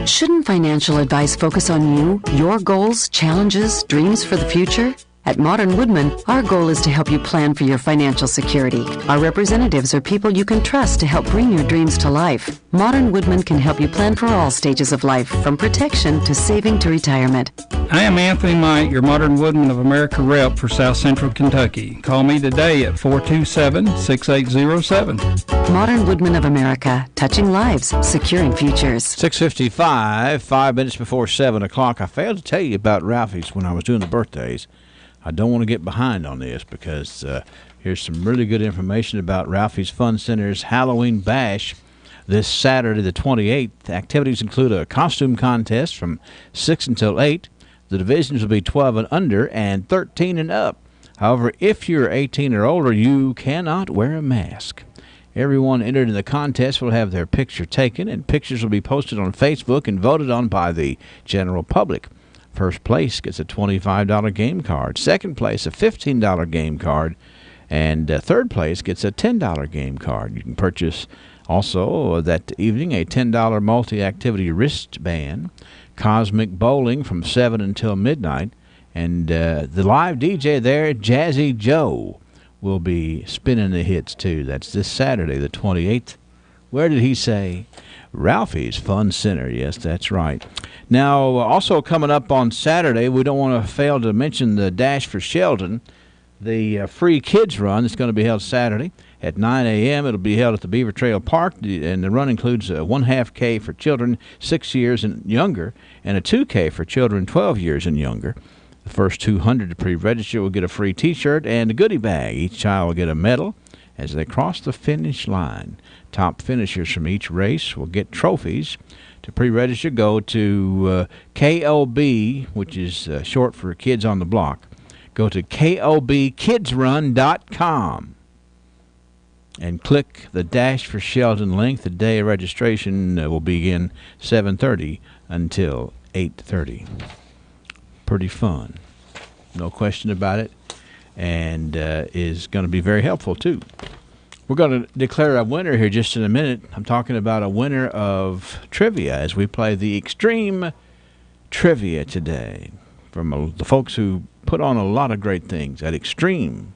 Shouldn't financial advice focus on you, your goals, challenges, dreams for the future? At Modern Woodman, our goal is to help you plan for your financial security. Our representatives are people you can trust to help bring your dreams to life. Modern Woodman can help you plan for all stages of life, from protection to saving to retirement. I am Anthony Mike, your Modern Woodman of America rep for South Central Kentucky. Call me today at 427-6807. Modern Woodman of America, touching lives, securing futures. 6:55, 5 minutes before 7 o'clock. I failed to tell you about Ralphie's when I was doing the birthdays. I don't want to get behind on this because here's some really good information about Ralphie's Fun Center's Halloween Bash this Saturday the 28th. Activities include a costume contest from 6 until 8. The divisions will be 12 and under and 13 and up. However, if you're 18 or older, you cannot wear a mask. Everyone entered in the contest will have their picture taken, and pictures will be posted on Facebook and voted on by the general public. First place gets a $25 game card. Second place, a $15 game card. And third place gets a $10 game card. You can purchase also that evening a $10 multi-activity wristband, Cosmic Bowling from 7 until midnight. And the live DJ there, Jazzy Joe, will be spinning the hits too. That's this Saturday, the 28th. Where did he say? Ralphie's Fun Center. Yes, that's right. Now, also coming up on Saturday, we don't want to fail to mention the Dash for Sheldon, the free kids run that's going to be held Saturday at 9 a.m. It'll be held at the Beaver Trail Park, and the run includes a 1/2 K for children 6 years and younger and a 2K for children 12 years and younger. The first 200 to pre-register will get a free T-shirt and a goodie bag. Each child will get a medal as they cross the finish line. Top finishers from each race will get trophies. To pre-register, go to KOB, which is short for Kids on the Block. Go to KOBkidsrun.com and click the Dash for Sheldon link. The day of registration will begin 7:30 until 8:30. Pretty fun, no question about it, and is going to be very helpful too. We're going to declare a winner here just in a minute. I'm talking about a winner of trivia as we play the Extreme Trivia today from the folks who put on a lot of great things at Extreme.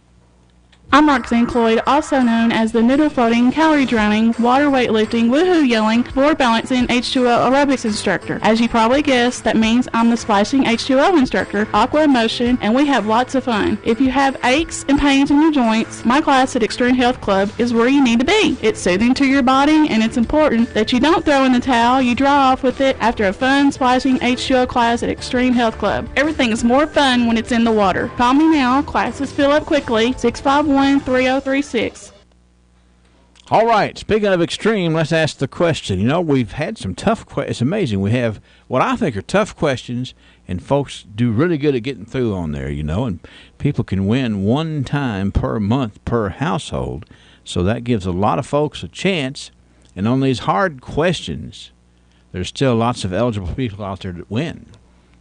I'm Roxanne Cloyd, also known as the noodle floating, calorie drowning, water weightlifting, woohoo yelling, floor balancing H2O aerobics instructor. As you probably guessed, that means I'm the splashing H2O instructor, Aqua Emotion, and we have lots of fun. If you have aches and pains in your joints, my class at Extreme Health Club is where you need to be. It's soothing to your body, and it's important that you don't throw in the towel, you dry off with it after a fun splashing H2O class at Extreme Health Club. Everything is more fun when it's in the water. Call me now, classes fill up quickly, 651-3036. All right, speaking of Extreme, let's ask the question. You know, we've had some tough questions. It's amazing. We have what I think are tough questions, and folks do really good at getting through on there, you know, and people can win one time per month per household. So that gives a lot of folks a chance. And on these hard questions, there's still lots of eligible people out there that win.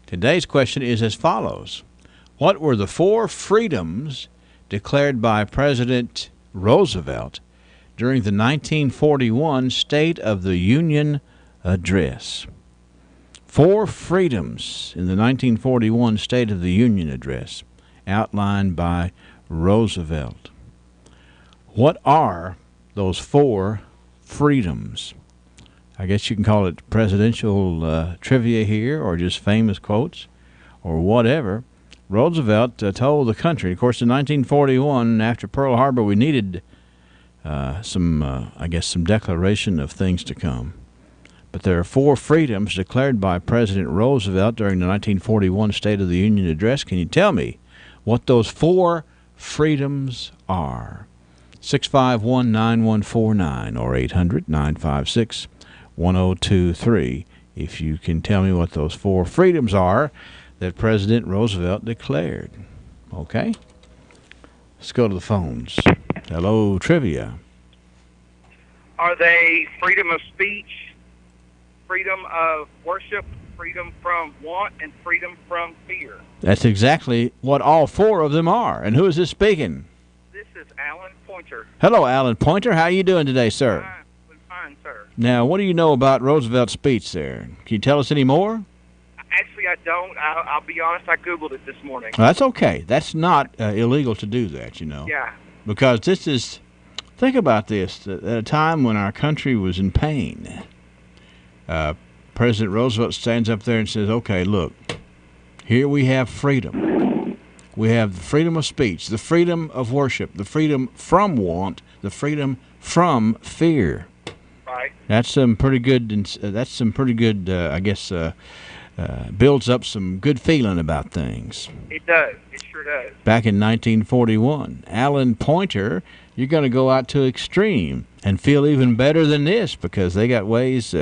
Today's question is as follows. What were the 4 freedoms declared by President Roosevelt during the 1941 State of the Union Address? 4 freedoms in the 1941 State of the Union Address outlined by Roosevelt. What are those 4 freedoms? I guess you can call it presidential trivia here, or just famous quotes, or whatever. Roosevelt told the country, of course, in 1941, after Pearl Harbor, we needed some declaration of things to come. But there are 4 freedoms declared by President Roosevelt during the 1941 State of the Union Address. Can you tell me what those 4 freedoms are. 651-9149 or 800-956-1023 if you can tell me what those 4 freedoms are that President Roosevelt declared. Okay? Let's go to the phones. Hello, Trivia. Are they freedom of speech, freedom of worship, freedom from want, and freedom from fear? That's exactly what all 4 of them are. And who is this speaking? This is Alan Pointer. Hello, Alan Pointer. How are you doing today, sir? Fine, sir. Now, what do you know about Roosevelt's speech there? Can you tell us any more? Actually, I don't. I'll be honest, I Googled it this morning. Well, that's okay. That's not illegal to do that, you know. Yeah. Because this is, think about this, at a time when our country was in pain, President Roosevelt stands up there and says, okay, look, here we have freedom. We have the freedom of speech, the freedom of worship, the freedom from want, the freedom from fear. Right. That's some pretty good, I guess, builds up some good feeling about things. It does. It sure does. Back in 1941, Alan Pointer, you're going to go out to Extreme and feel even better than this because they got ways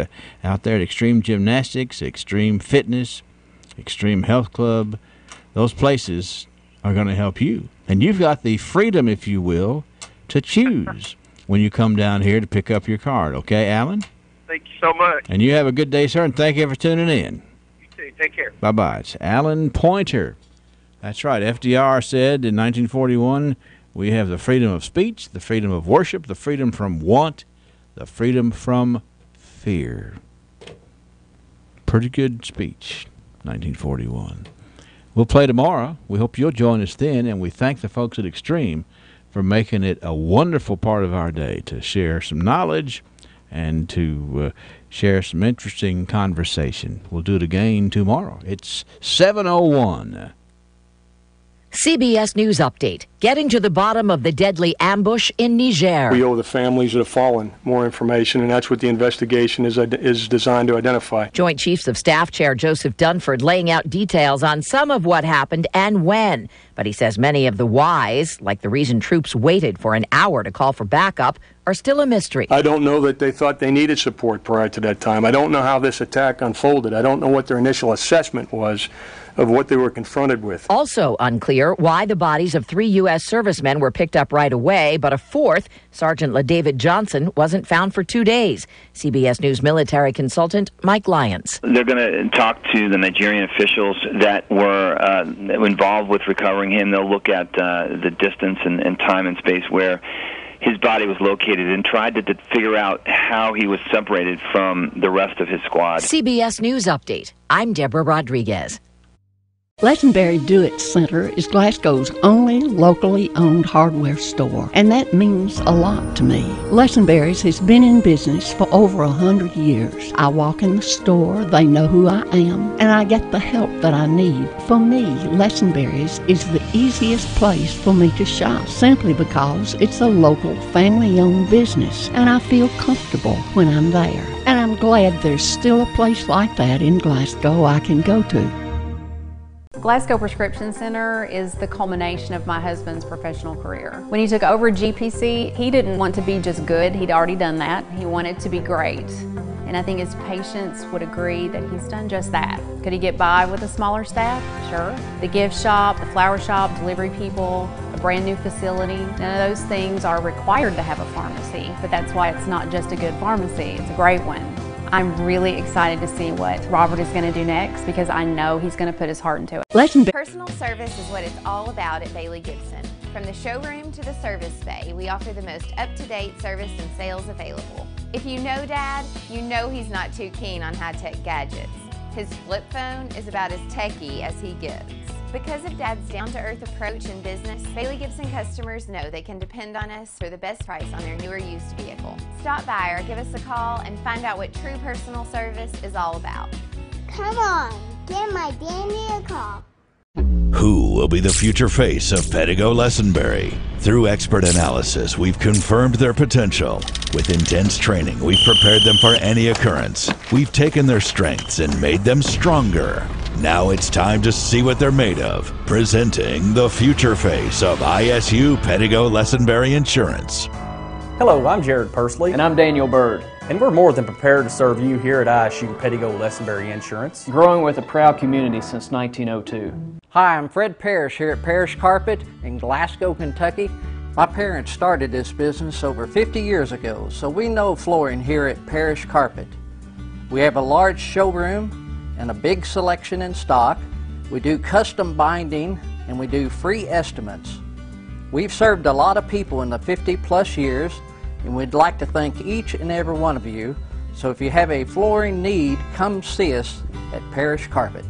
out there at Extreme Gymnastics, Extreme Fitness, Extreme Health Club. Those places are going to help you. And you've got the freedom, if you will, to choose when you come down here to pick up your card. Okay, Alan? Thank you so much. And you have a good day, sir, and thank you for tuning in. You too. Take care. Bye-bye. It's Alan Pointer. That's right. FDR said in 1941, we have the freedom of speech, the freedom of worship, the freedom from want, the freedom from fear. Pretty good speech, 1941. We'll play tomorrow. We hope you'll join us then, and we thank the folks at Extreme for making it a wonderful part of our day to share some knowledge and to share some interesting conversation. We'll do it again tomorrow. It's 7:01. CBS News Update. Getting to the bottom of the deadly ambush in Niger. We owe the families that have fallen more information, and that's what the investigation is designed to identify. Joint Chiefs of Staff Chair Joseph Dunford laying out details on some of what happened and when. But he says many of the whys, like the reason troops waited for an hour to call for backup, are still a mystery. I don't know that they thought they needed support prior to that time. I don't know how this attack unfolded. I don't know what their initial assessment was of what they were confronted with. Also unclear why the bodies of 3 U.S. servicemen were picked up right away, but a 4th, Sergeant LaDavid Johnson, wasn't found for 2 days. CBS News military consultant Mike Lyons. They're going to talk to the Nigerian officials that were involved with recovering him. They'll look at the distance and time and space where his body was located and tried to figure out how he was separated from the rest of his squad. CBS News Update. I'm Deborah Rodriguez. Lesenberry Do-It Center is Glasgow's only locally owned hardware store, and that means a lot to me. Lesenberry's has been in business for over 100 years. I walk in the store, they know who I am, and I get the help that I need. For me, Lesenberry's is the easiest place for me to shop, simply because it's a local, family-owned business, and I feel comfortable when I'm there. And I'm glad there's still a place like that in Glasgow I can go to. Glasgow Prescription Center is the culmination of my husband's professional career. When he took over GPC, he didn't want to be just good. He'd already done that. He wanted to be great. And I think his patients would agree that he's done just that. Could he get by with a smaller staff? Sure. The gift shop, the flower shop, delivery people, a brand new facility, none of those things are required to have a pharmacy, but that's why it's not just a good pharmacy, it's a great one. I'm really excited to see what Robert is going to do next because I know he's going to put his heart into it. Personal service is what it's all about at Bailey Gibson. From the showroom to the service bay, we offer the most up-to-date service and sales available. If you know Dad, you know he's not too keen on high-tech gadgets. His flip phone is about as techy as he gets. Because of Dad's down-to-earth approach in business, Bailey Gibson customers know they can depend on us for the best price on their newer used vehicle. Stop by or give us a call and find out what true personal service is all about. Come on, give my dandy a call. Who will be the future face of Pedigo Lessenberry? Through expert analysis, we've confirmed their potential. With intense training, we've prepared them for any occurrence. We've taken their strengths and made them stronger. Now it's time to see what they're made of. Presenting the future face of ISU Pedigo Lessenberry Insurance. Hello, I'm Jared Pursley. And I'm Daniel Bird. And we're more than prepared to serve you here at ISU Pedigo Lessenberry Insurance, growing with a proud community since 1902. Hi, I'm Fred Parrish here at Parrish Carpet in Glasgow, Kentucky. My parents started this business over 50 years ago, so we know flooring here at Parrish Carpet. We have a large showroom and a big selection in stock. We do custom binding and we do free estimates. We've served a lot of people in the 50-plus years, and we'd like to thank each and every one of you. So if you have a flooring need, come see us at Parrish Carpet.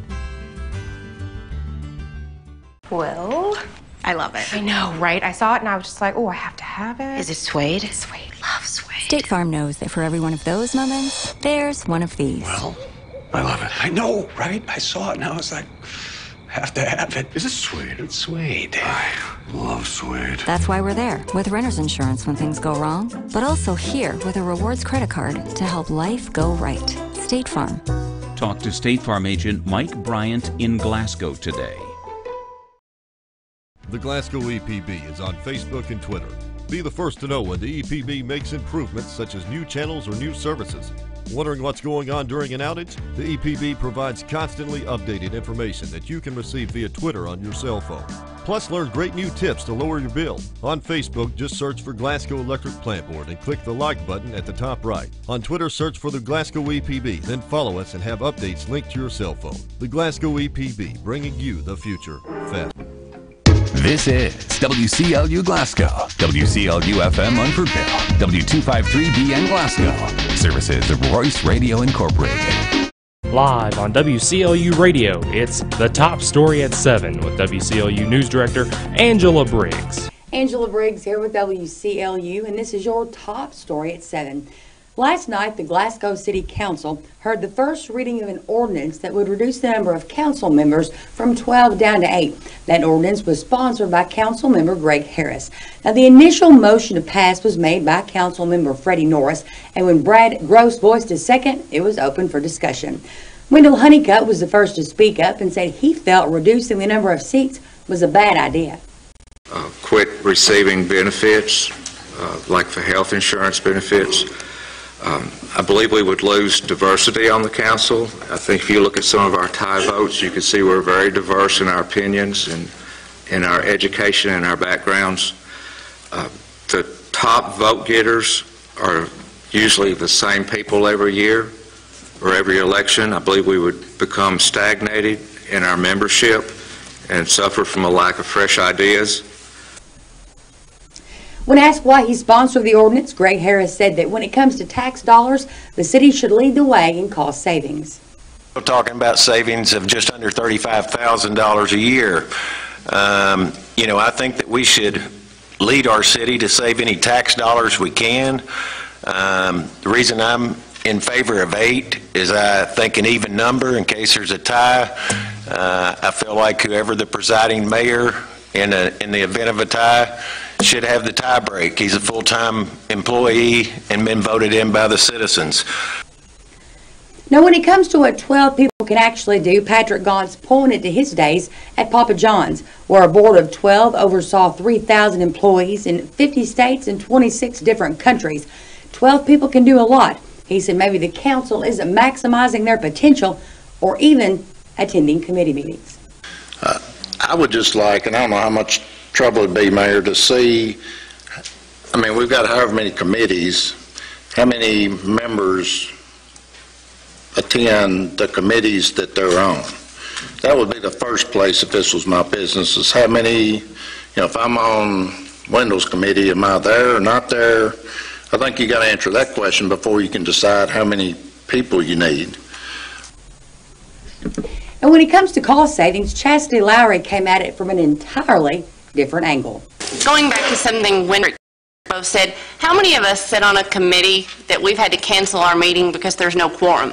Well, I love it. I know, right? I saw it and I was just like, oh, I have to have it. Is it suede? Suede. Love suede. State Farm knows that for every one of those moments, there's one of these. Well, I love it. I know, right? I saw it and I was like, have to have it. Is it suede? It's suede. I love suede. That's why we're there with renter's insurance when things go wrong, but also here with a rewards credit card to help life go right. State Farm. Talk to State Farm agent Mike Bryant in Glasgow today. The Glasgow EPB is on Facebook and Twitter. Be the first to know when the EPB makes improvements such as new channels or new services. Wondering what's going on during an outage? The EPB provides constantly updated information that you can receive via Twitter on your cell phone. Plus, learn great new tips to lower your bill. On Facebook, just search for Glasgow Electric Plant Board and click the like button at the top right. On Twitter, search for the Glasgow EPB, then follow us and have updates linked to your cell phone. The Glasgow EPB, bringing you the future fast. This is WCLU Glasgow, WCLU FM Unfordville, W253BN Glasgow. Services of Royce Radio Incorporated. Live on WCLU Radio, it's The Top Story at 7 with WCLU News Director Angela Briggs. Angela Briggs here with WCLU, and this is your Top Story at 7. Last night, the Glasgow City Council heard the first reading of an ordinance that would reduce the number of council members from 12 down to 8. That ordinance was sponsored by Council Member Greg Harris. Now, the initial motion to pass was made by Council Member Freddie Norris, and when Brad Gross voiced his second, it was open for discussion. Wendell Honeycutt was the first to speak up and said he felt reducing the number of seats was a bad idea. Quit receiving benefits, like for health insurance benefits. I believe we would lose diversity on the council. I think if you look at some of our tie votes, you can see we're very diverse in our opinions and in our education and our backgrounds. The top vote getters are usually the same people every year or every election. I believe we would become stagnated in our membership and suffer from a lack of fresh ideas. When asked why he sponsored the ordinance, Greg Harris said that when it comes to tax dollars, the city should lead the way in cost savings. We're talking about savings of just under $35,000 a year. I think that we should lead our city to save any tax dollars we can. The reason I'm in favor of 8 is I think an even number in case there's a tie. I feel like whoever the presiding mayor in the event of a tie should have the tie break. He's a full-time employee and been voted in by the citizens. Now, when it comes to what 12 people can actually do, Patrick Gauntz pointed to his days at Papa John's, where a board of 12 oversaw 3,000 employees in 50 states and 26 different countries. 12 people can do a lot. He said maybe the council isn't maximizing their potential or even attending committee meetings. I would just like, and I don't know how much trouble it'd be, Mayor, to see, we've got however many committees, how many members attend the committees that they're on. That would be the first place if this was my business, is how many, if I'm on Wendell's committee, am I there or not there? I think you got to answer that question before you can decide how many people you need. And when it comes to cost savings, Chastity Lowry came at it from an entirely different angle. Going back to something Wendell both said, how many of us sit on a committee that we've had to cancel our meeting because there's no quorum?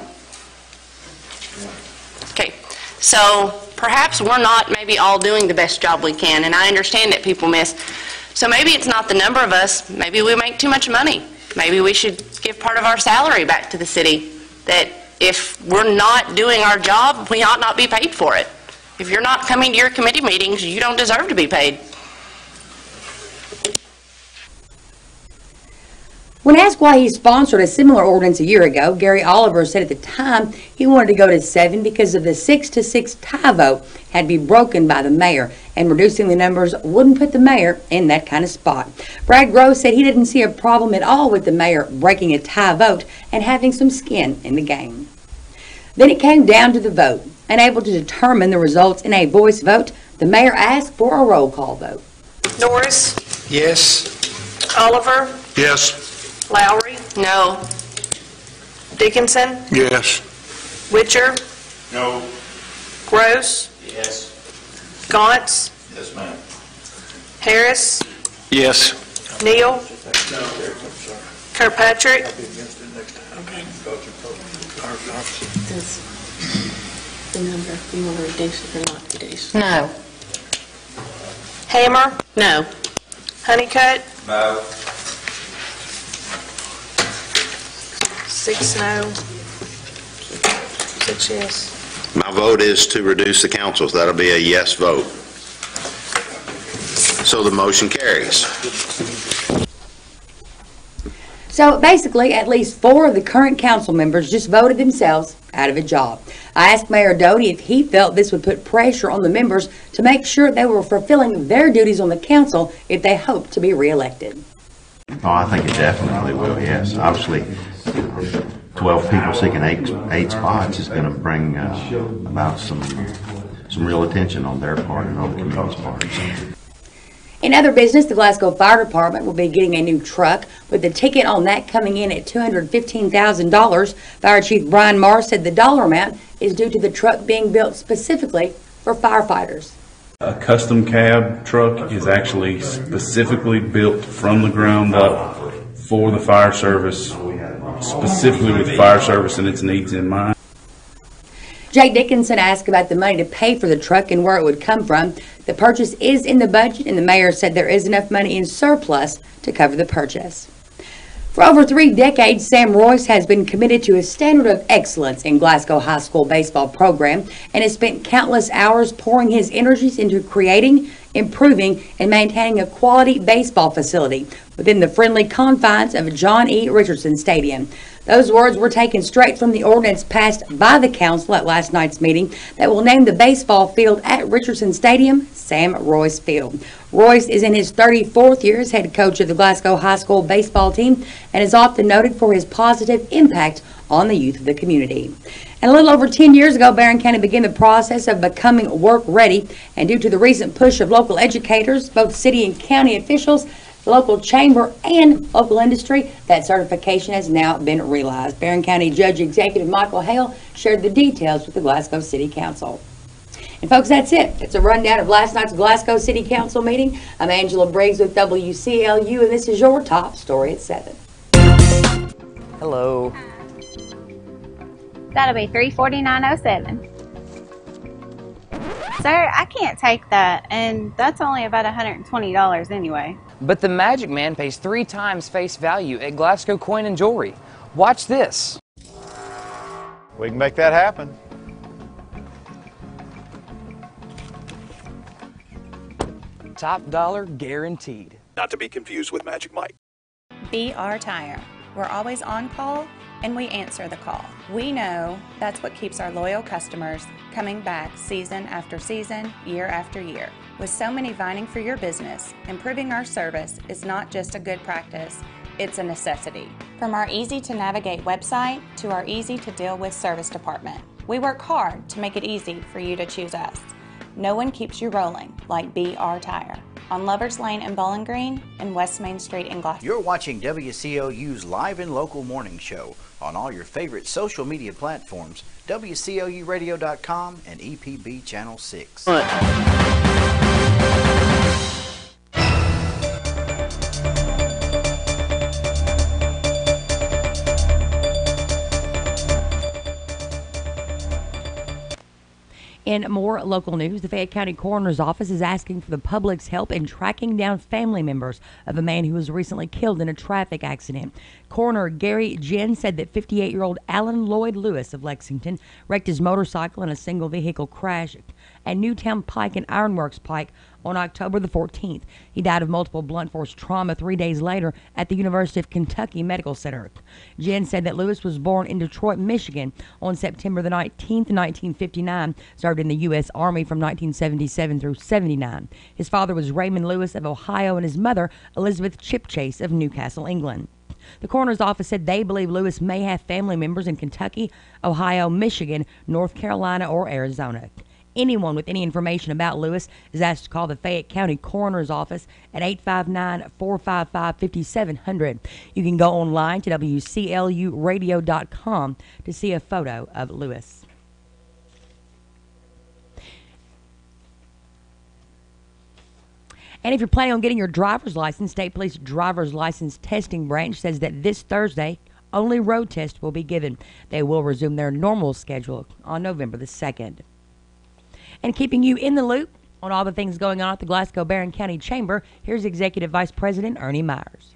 Okay, so perhaps we're not maybe all doing the best job we can, and I understand that people miss. So maybe it's not the number of us, maybe we make too much money. Maybe we should give part of our salary back to the city, that if we're not doing our job, we ought not be paid for it. If you're not coming to your committee meetings, you don't deserve to be paid. When asked why he sponsored a similar ordinance a year ago, Gary Oliver said at the time he wanted to go to 7 because of the 6-6 tie vote had to be broken by the mayor, and reducing the numbers wouldn't put the mayor in that kind of spot. Brad Gross said he didn't see a problem at all with the mayor breaking a tie vote and having some skin in the game. Then it came down to the vote. Unable to determine the results in a voice vote, the mayor asked for a roll call vote. Norris? Yes. Oliver? Yes. Lowry? No. Dickinson? Yes. Witcher? No. Gross? Yes. Gauntz? Yes, ma'am. Harris? Yes. Neal? Kirkpatrick? Does the number, you want to reduce it or not reduce? No. Hammer? No. Honeycutt? No. 6 no. 6 yes. My vote is to reduce the councils. That'll be a yes vote. So the motion carries. So basically, at least 4 of the current council members just voted themselves out of a job. I asked Mayor Doty if he felt this would put pressure on the members to make sure they were fulfilling their duties on the council if they hoped to be reelected. Oh, I think it definitely will, yes. Obviously, 12 people seeking eight spots is going to bring about some real attention on their part and on the community's part. In other business, the Glasgow Fire Department will be getting a new truck, with the ticket on that coming in at $215,000. Fire Chief Brian Marr said the dollar amount is due to the truck being built specifically for firefighters. A custom cab truck is actually specifically built from the ground up for the fire service, specifically with fire service and its needs in mind. Jake Dickinson asked about the money to pay for the truck and where it would come from. The purchase is in the budget, and the mayor said there is enough money in surplus to cover the purchase. For over 3 decades, Sam Royce has been committed to a standard of excellence in Glasgow High School baseball program and has spent countless hours pouring his energies into creating, improving, and maintaining a quality baseball facility within the friendly confines of John E. Richardson Stadium. Those words were taken straight from the ordinance passed by the council at last night's meeting that will name the baseball field at Richardson Stadium Sam Royce Field. Royce is in his 34th year as head coach of the Glasgow High School baseball team and is often noted for his positive impact on the youth of the community. And a little over 10 years ago, Barron County began the process of becoming work ready, and due to the recent push of local educators, both city and county officials, the local chamber, and local industry, that certification has now been realized. Barron County Judge Executive Michael Hale shared the details with the Glasgow City Council. And folks, that's it. It's a rundown of last night's Glasgow City Council meeting. I'm Angela Briggs with WCLU, and this is your top story at 7. Hello. That'll be $349.07. Sir, I can't take that, and that's only about $120 anyway. But the Magic Man pays 3 times face value at Glasgow Coin and Jewelry. Watch this. We can make that happen. Top dollar guaranteed. Not to be confused with Magic Mike. BR Tire. We're always on call, and we answer the call. We know that's what keeps our loyal customers coming back season after season, year after year. With so many vying for your business, improving our service is not just a good practice, it's a necessity. From our easy-to-navigate website to our easy-to-deal-with service department, we work hard to make it easy for you to choose us. No one keeps you rolling like BR Tire. On Lovers Lane in Bowling Green and West Main Street in Glasgow. You're watching WCLU's Live and Local Morning Show on all your favorite social media platforms, WCLUradio.com and EPB Channel 6. In more local news, the Fayette County Coroner's Office is asking for the public's help in tracking down family members of a man who was recently killed in a traffic accident. Coroner Gary Ginn said that 58-year-old Alan Lloyd Lewis of Lexington wrecked his motorcycle in a single vehicle crash at Newtown Pike and Ironworks Pike on October the 14th. He died of multiple blunt force trauma 3 days later at the University of Kentucky Medical Center. Jen said that Lewis was born in Detroit, Michigan on September the 19th, 1959, served in the U.S. Army from 1977 through 79. His father was Raymond Lewis of Ohio and his mother, Elizabeth Chipchase of Newcastle, England. The coroner's office said they believe Lewis may have family members in Kentucky, Ohio, Michigan, North Carolina, or Arizona. Anyone with any information about Lewis is asked to call the Fayette County Coroner's Office at 859-455-5700. You can go online to WCLUradio.com to see a photo of Lewis. And if you're planning on getting your driver's license, State Police Driver's License Testing Branch says that this Thursday, only road tests will be given. They will resume their normal schedule on November the 2nd. And keeping you in the loop on all the things going on at the Glasgow-Barron County Chamber, here's Executive Vice President Ernie Myers.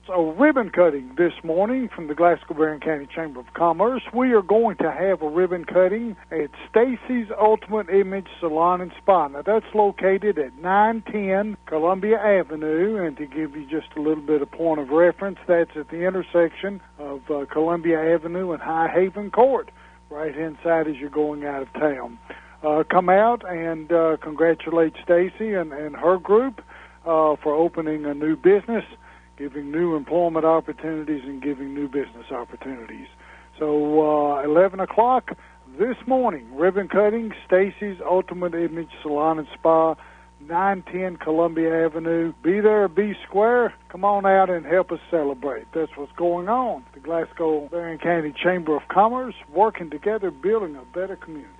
So ribbon cutting this morning from the Glasgow-Barron County Chamber of Commerce. We are going to have a ribbon cutting at Stacy's Ultimate Image Salon and Spa. Now that's located at 910 Columbia Avenue, and to give you just a little bit of point of reference, that's at the intersection of Columbia Avenue and High Haven Court, right inside as you're going out of town. Come out and congratulate Stacy and her group for opening a new business, giving new employment opportunities and giving new business opportunities. So 11 o'clock this morning, ribbon cutting, Stacy's Ultimate Image Salon and Spa, 910 Columbia Avenue. Be there, be square. Come on out and help us celebrate. That's what's going on. The Glasgow-Barron County Chamber of Commerce, working together, building a better community.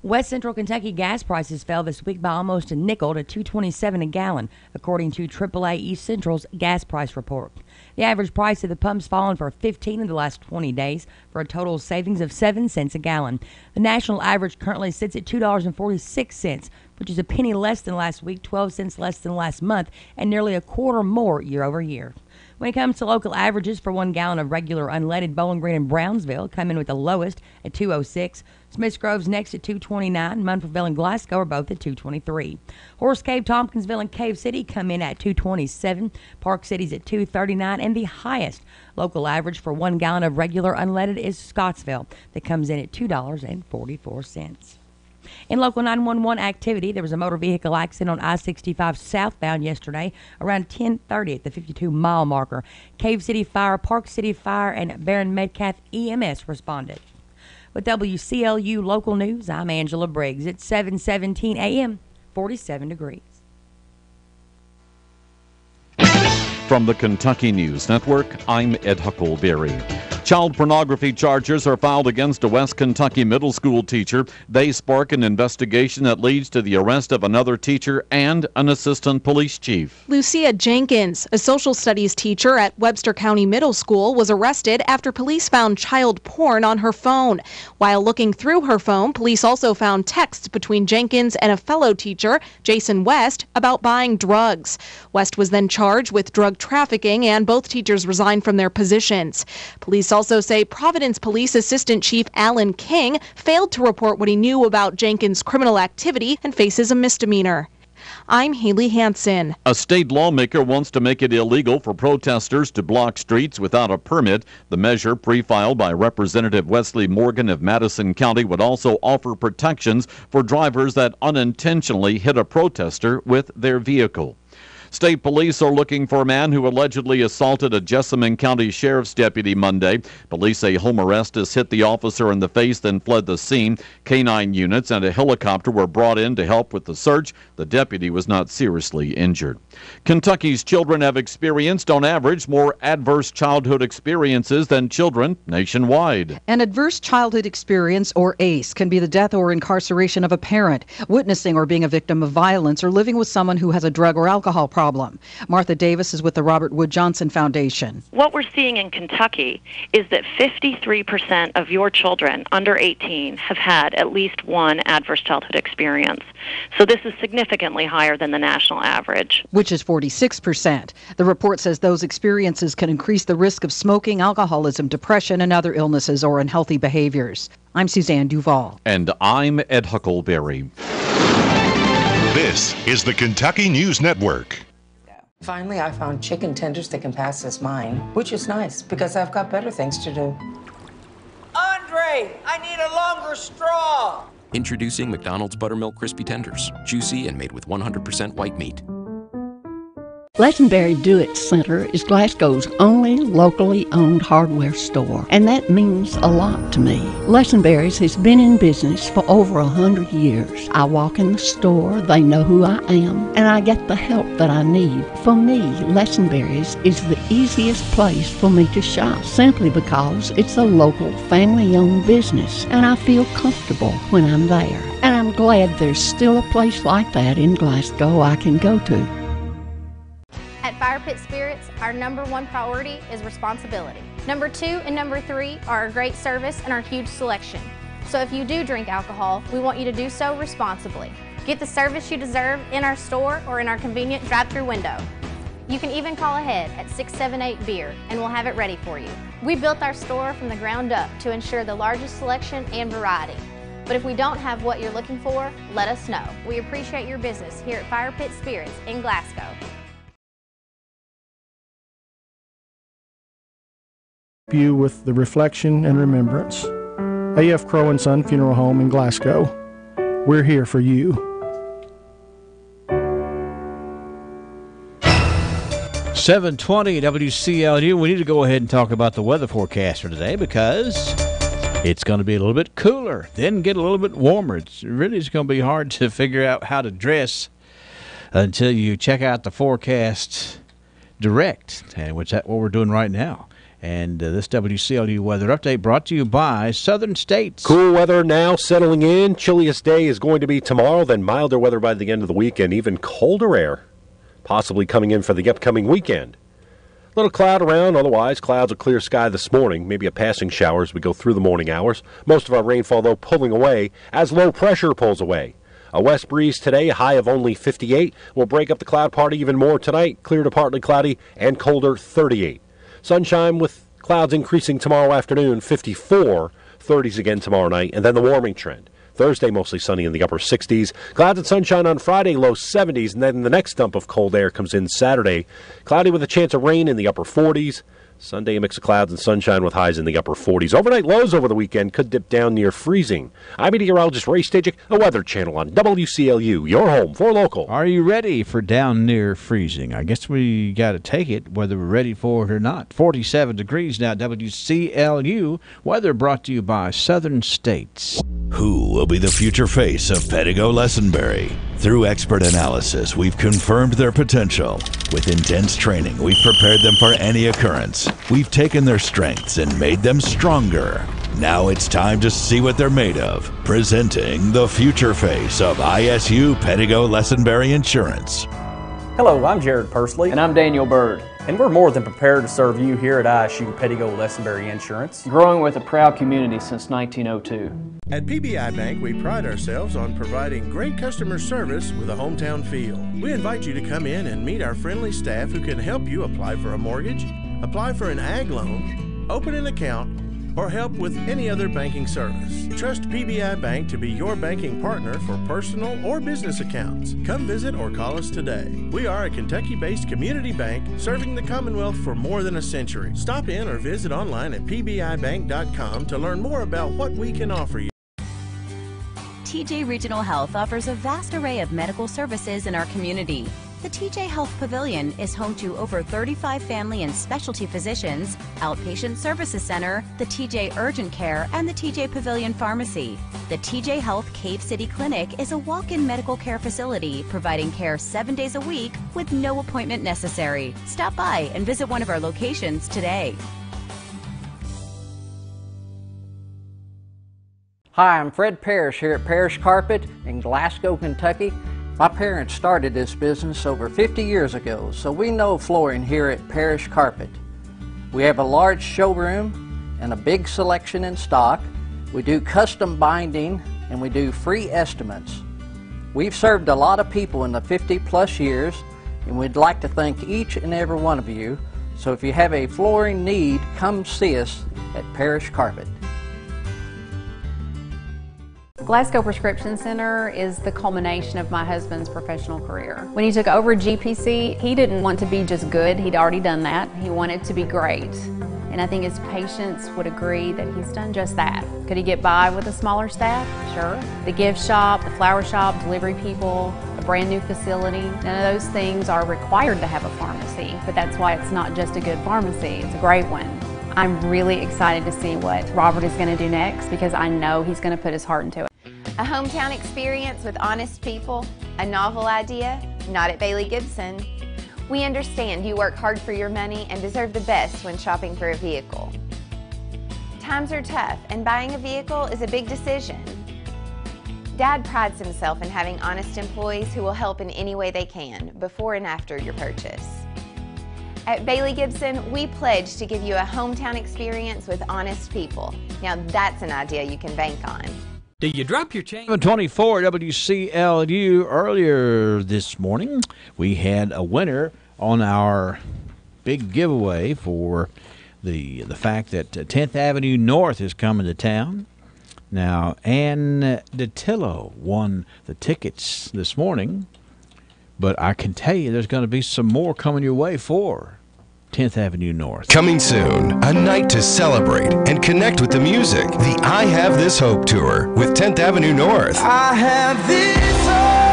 West Central Kentucky gas prices fell this week by almost a nickel to $2.27 a gallon, according to AAA East Central's gas price report. The average price of the pump's fallen for 15 of the last 20 days, for a total savings of 7 cents a gallon. The national average currently sits at $2.46, which is a penny less than last week, 12 cents less than last month, and nearly a quarter more year over year. When it comes to local averages for 1 gallon of regular unleaded, Bowling Green and Brownsville come in with the lowest at $2.06. Smiths Grove's next at $2.29. Munfordville and Glasgow are both at $2.23. Horse Cave, Tompkinsville, and Cave City come in at $2.27. Park City's at $2.39. And the highest local average for 1 gallon of regular unleaded is Scottsville, that comes in at $2.44. In local 911 activity, there was a motor vehicle accident on I-65 southbound yesterday around 10:30 at the 52-mile marker. Cave City Fire, Park City Fire, and Barron Metcalf EMS responded. With WCLU Local News, I'm Angela Briggs. It's 7:17 a.m., 47 degrees. From the Kentucky News Network, I'm Ed Huckleberry. Child pornography charges are filed against a West Kentucky middle school teacher. They spark an investigation that leads to the arrest of another teacher and an assistant police chief. Lucia Jenkins, a social studies teacher at Webster County Middle School, was arrested after police found child porn on her phone. While looking through her phone, police also found texts between Jenkins and a fellow teacher, Jason West, about buying drugs. West was then charged with drug trafficking, and both teachers resigned from their positions. Police also say Providence Police Assistant Chief Alan King failed to report what he knew about Jenkins' criminal activity and faces a misdemeanor. I'm Haley Hansen. A state lawmaker wants to make it illegal for protesters to block streets without a permit. The measure, pre-filed by Representative Wesley Morgan of Madison County, would also offer protections for drivers that unintentionally hit a protester with their vehicle. State police are looking for a man who allegedly assaulted a Jessamine County Sheriff's deputy Monday. Police say home arresters hit the officer in the face, then fled the scene. Canine units and a helicopter were brought in to help with the search. The deputy was not seriously injured. Kentucky's children have experienced, on average, more adverse childhood experiences than children nationwide. An adverse childhood experience, or ACE, can be the death or incarceration of a parent, witnessing or being a victim of violence, or living with someone who has a drug or alcohol problem. problem. Martha Davis is with the Robert Wood Johnson Foundation. What we're seeing in Kentucky is that 53% of your children under 18 have had at least one adverse childhood experience. So this is significantly higher than the national average, which is 46%. The report says those experiences can increase the risk of smoking, alcoholism, depression, and other illnesses or unhealthy behaviors. I'm Suzanne Duval. And I'm Ed Huckleberry. This is the Kentucky News Network. Finally, I found chicken tenders that can pass as mine, which is nice because I've got better things to do. Andre, I need a longer straw. Introducing McDonald's Buttermilk Crispy Tenders, juicy and made with 100% white meat. Lesenberry Do-It Center is Glasgow's only locally owned hardware store, and that means a lot to me. Lesenberry's has been in business for over 100 years. I walk in the store, they know who I am, and I get the help that I need. For me, Lesenberry's is the easiest place for me to shop, simply because it's a local, family-owned business, and I feel comfortable when I'm there. And I'm glad there's still a place like that in Glasgow I can go to. At Fire Pit Spirits, our #1 priority is responsibility. Number 2 and number 3 are our great service and our huge selection. So if you do drink alcohol, we want you to do so responsibly. Get the service you deserve in our store or in our convenient drive-through window. You can even call ahead at 678-BEER and we'll have it ready for you. We built our store from the ground up to ensure the largest selection and variety. But if we don't have what you're looking for, let us know. We appreciate your business here at Fire Pit Spirits in Glasgow. You with the Reflection and Remembrance. A.F. Crow and Son Funeral Home in Glasgow. We're here for you. 7:20 WCLU. We need to go ahead and talk about the weather forecast for today because it's going to be a little bit cooler, then get a little bit warmer. It's really going to be hard to figure out how to dress until you check out the forecast direct, and which that's what we're doing right now. And this WCLU weather update brought to you by Southern States. Cool weather now settling in. Chilliest day is going to be tomorrow, then milder weather by the end of the week, and even colder air possibly coming in for the upcoming weekend. Little cloud around, otherwise clouds will clear sky this morning, maybe a passing shower as we go through the morning hours. Most of our rainfall, though, pulling away as low pressure pulls away. A west breeze today, a high of only 58. Will break up the cloud party even more tonight. Clear to partly cloudy and colder, 38. Sunshine with clouds increasing tomorrow afternoon, 54. 30s again tomorrow night, and then the warming trend. Thursday, mostly sunny in the upper 60s. Clouds and sunshine on Friday, low 70s, and then the next dump of cold air comes in Saturday. Cloudy with a chance of rain in the upper 40s. Sunday, a mix of clouds and sunshine with highs in the upper 40s. Overnight lows over the weekend could dip down near freezing. I'm meteorologist Ray Stajic, the Weather Channel on WCLU, your home for local. Are you ready for down near freezing? I guess we got to take it, whether we're ready for it or not. 47 degrees now, WCLU. Weather brought to you by Southern States. Who will be the future face of Pettigo Lesenberry? Through expert analysis, we've confirmed their potential. With intense training, we've prepared them for any occurrence. We've taken their strengths and made them stronger. Now it's time to see what they're made of. Presenting the future face of ISU Pettigo Lesenberry Insurance. Hello, I'm Jared Pursley. And I'm Daniel Bird. And we're more than prepared to serve you here at ISU Pettigo Lesenberry Insurance. Growing with a proud community since 1902. At PBI Bank, we pride ourselves on providing great customer service with a hometown feel. We invite you to come in and meet our friendly staff who can help you apply for a mortgage, apply for an ag loan, open an account, or help with any other banking service. Trust PBI Bank to be your banking partner for personal or business accounts. Come visit or call us today. We are a Kentucky-based community bank serving the Commonwealth for more than a century. Stop in or visit online at pbibank.com to learn more about what we can offer you. TJ Regional Health offers a vast array of medical services in our community. The TJ Health Pavilion is home to over 35 family and specialty physicians, outpatient services center, the TJ Urgent Care, and the TJ Pavilion Pharmacy. The TJ Health Cave City Clinic is a walk-in medical care facility providing care 7 days a week with no appointment necessary. Stop by and visit one of our locations today. Hi, I'm Fred Parrish here at Parrish Carpet in Glasgow, Kentucky. My parents started this business over 50 years ago, so we know flooring here at Parrish Carpet. We have a large showroom and a big selection in stock. We do custom binding and we do free estimates. We've served a lot of people in the 50-plus years, and we'd like to thank each and every one of you. So if you have a flooring need, come see us at Parrish Carpet. Glasgow Prescription Center is the culmination of my husband's professional career. When he took over GPC, he didn't want to be just good. He'd already done that. He wanted to be great. And I think his patients would agree that he's done just that. Could he get by with a smaller staff? Sure. The gift shop, the flower shop, delivery people, a brand new facility, none of those things are required to have a pharmacy, but that's why it's not just a good pharmacy, it's a great one. I'm really excited to see what Robert is going to do next because I know he's going to put his heart into it. A hometown experience with honest people, a novel idea, not at Bailey Gibson. We understand you work hard for your money and deserve the best when shopping for a vehicle. Times are tough and buying a vehicle is a big decision. Dad prides himself in having honest employees who will help in any way they can before and after your purchase. At Bailey Gibson, we pledge to give you a hometown experience with honest people. Now that's an idea you can bank on. Do you drop your chain? 724 WCLU. Earlier this morning, we had a winner on our big giveaway for the fact that 10th Avenue North is coming to town. Now, Ann DeTillo won the tickets this morning, but I can tell you there's going to be some more coming your way for 10th Avenue North. Coming soon, a night to celebrate and connect with the music. The I Have This Hope Tour with 10th Avenue North. I have this hope.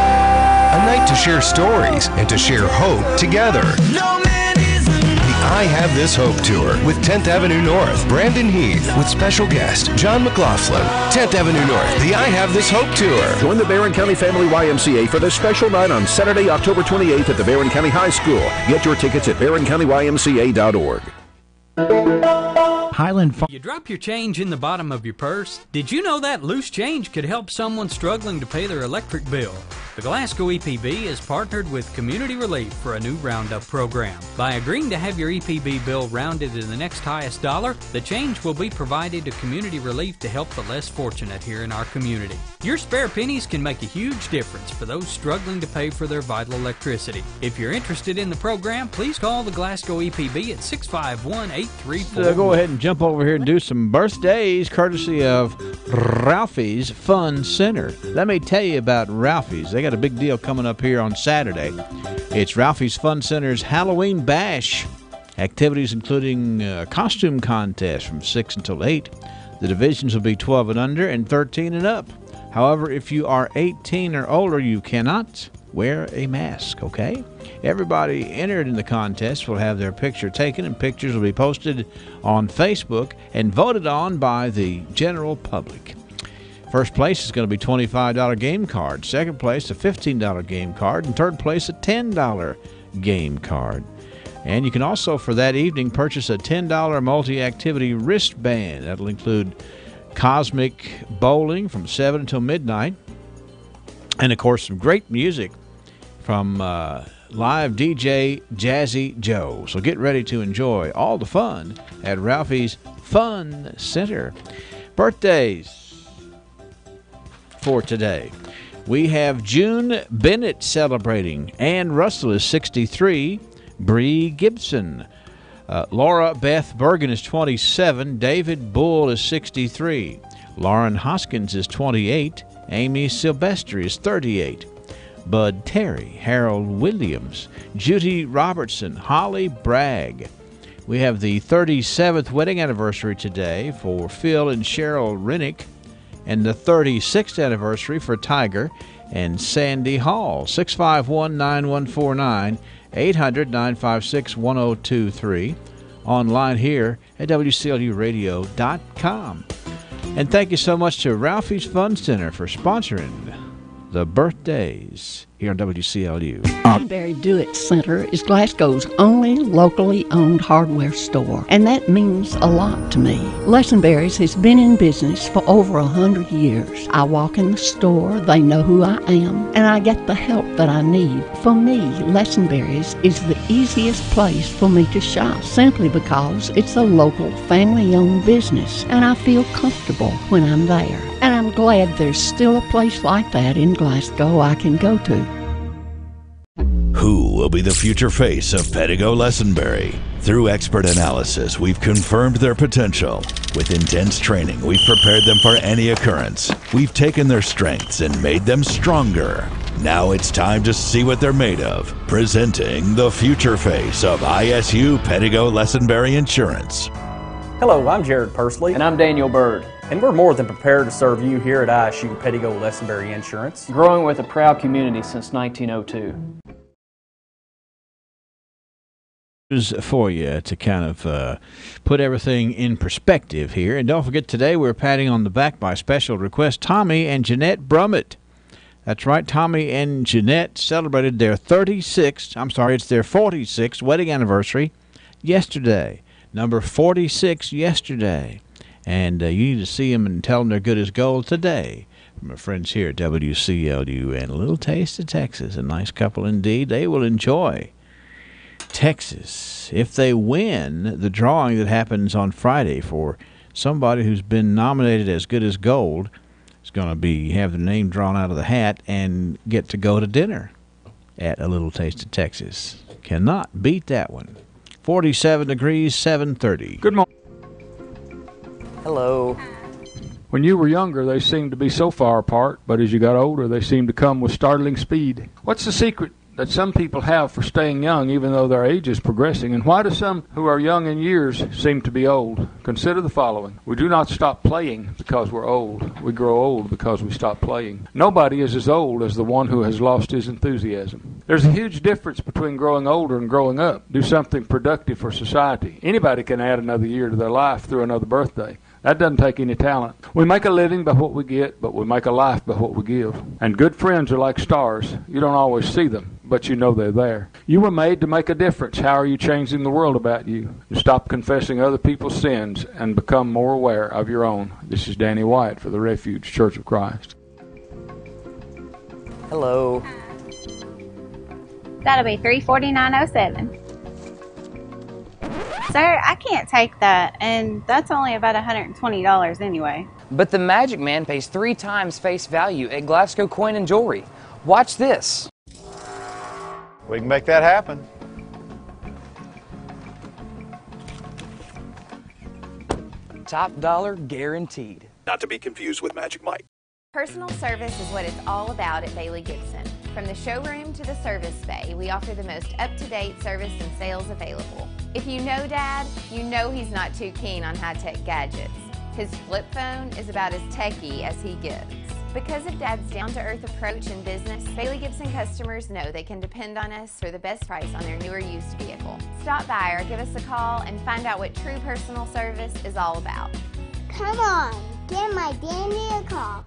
A night to share stories and to share hope together. No man is enough. The I Have This Hope Tour with 10th Avenue North. Brandon Heath with special guest John McLaughlin. 10th Avenue North. The I Have This Hope Tour. Join the Barron County Family YMCA for this special night on Saturday, October 28th at the Barron County High School. Get your tickets at barroncountyymca.org. Highland Farm. You drop your change in the bottom of your purse? Did you know that loose change could help someone struggling to pay their electric bill? The Glasgow EPB has partnered with Community Relief for a new roundup program. By agreeing to have your EPB bill rounded to the next highest dollar, the change will be provided to Community Relief to help the less fortunate here in our community. Your spare pennies can make a huge difference for those struggling to pay for their vital electricity. If you're interested in the program, please call the Glasgow EPB at 651-8341. So go ahead and jump over here and do some birthdays courtesy of Ralphie's Fun Center. Let me tell you about Ralphie's. They got a big deal coming up here on Saturday. It's Ralphie's Fun Center's Halloween Bash. Activities including a costume contest from 6 until 8. The divisions will be 12 and under and 13 and up. However, if you are 18 or older, you cannot wear a mask, okay? Everybody entered in the contest will have their picture taken, and pictures will be posted on Facebook and voted on by the general public. First place is going to be $25 game card. Second place, a $15 game card. And third place, a $10 game card. And you can also, for that evening, purchase a $10 multi-activity wristband. That'll include cosmic bowling from 7 until midnight. And, of course, some great music from live DJ Jazzy Joe. So get ready to enjoy all the fun at Ralphie's Fun Center. Birthdays for today. We have June Bennett celebrating. Ann Russell is 63. Bree Gibson. Laura Beth Bergen is 27. David Bull is 63. Lauren Hoskins is 28. Amy Sylvester is 38. Bud Terry, Harold Williams, Judy Robertson, Holly Bragg. We have the 37th wedding anniversary today for Phil and Cheryl Rennick, and the 36th anniversary for Tiger and Sandy Hall. 651-9149, 800-956-1023, online here at WCLUradio.com. And thank you so much to Ralphie's Fun Center for sponsoring the birthdays here on WCLU. Lesenberry Do-It Center is Glasgow's only locally owned hardware store, and that means a lot to me. Lesenberry's has been in business for over 100 years. I walk in the store, they know who I am, and I get the help that I need. For me, Lesenberry's is the easiest place for me to shop, simply because it's a local family-owned business, and I feel comfortable when I'm there. And I'm glad there's still a place like that in Glasgow I can go to. Who will be the future face of Pedigo Lesenberry? Through expert analysis, we've confirmed their potential. With intense training, we've prepared them for any occurrence. We've taken their strengths and made them stronger. Now it's time to see what they're made of. Presenting the future face of ISU Pedigo Lesenberry Insurance. Hello, I'm Jared Pursley. And I'm Daniel Bird. And we're more than prepared to serve you here at ISU Pedigo Lesenberry Insurance, growing with a proud community since 1902. For you to kind of put everything in perspective here. And don't forget, today we're patting on the back by special request Tommy and Jeanette Brummett. That's right, Tommy and Jeanette celebrated their 46th wedding anniversary yesterday. Number 46 yesterday. And you need to see them and tell them they're good as gold today. From our friends here at WCLU and a little taste of Texas. A nice couple indeed. They will enjoy Texas if they win the drawing that happens on Friday for somebody who's been nominated as good as gold. Is going to have their name drawn out of the hat and get to go to dinner at a little taste of Texas. Cannot beat that one. 47 degrees, 7:30. Good morning. Hello. When you were younger, they seemed to be so far apart, but as you got older, they seemed to come with startling speed. What's the secret that some people have for staying young even though their age is progressing, and why do some who are young in years seem to be old? Consider the following. We do not stop playing because we're old. We grow old because we stop playing. Nobody is as old as the one who has lost his enthusiasm. There's a huge difference between growing older and growing up. Do something productive for society. Anybody can add another year to their life through another birthday. That doesn't take any talent. We make a living by what we get, but we make a life by what we give. And good friends are like stars. You don't always see them, but you know they're there. You were made to make a difference. How are you changing the world about you? Stop confessing other people's sins and become more aware of your own. This is Danny White for the Refuge Church of Christ. Hello. That'll be $349.07. Sir, I can't take that, and that's only about $120 anyway. But the Magic Man pays 3 times face value at Glasgow Coin and Jewelry. Watch this. We can make that happen. Top dollar guaranteed. Not to be confused with Magic Mike. Personal service is what it's all about at Bailey Gibson. From the showroom to the service bay, we offer the most up-to-date service and sales available. If you know Dad, you know he's not too keen on high-tech gadgets. His flip phone is about as techy as he gets. Because of Dad's down-to-earth approach in business, Bailey Gibson customers know they can depend on us for the best price on their newer used vehicle. Stop by or give us a call and find out what true personal service is all about. Come on, give my Danny a call.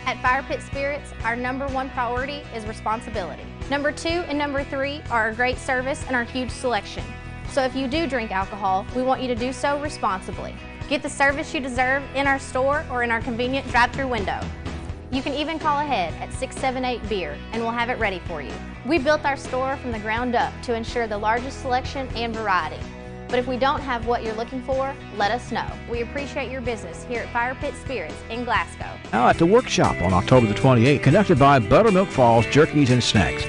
At Fire Pit Spirits, our #1 priority is responsibility. Number 2 and number 3 are our great service and our huge selection. So if you do drink alcohol, we want you to do so responsibly. Get the service you deserve in our store or in our convenient drive-thru window. You can even call ahead at 678-BEER and we'll have it ready for you. We built our store from the ground up to ensure the largest selection and variety. But if we don't have what you're looking for, let us know. We appreciate your business here at Fire Pit Spirits in Glasgow. Now at the workshop on October the 28th, conducted by Buttermilk Falls Jerkies and Snacks.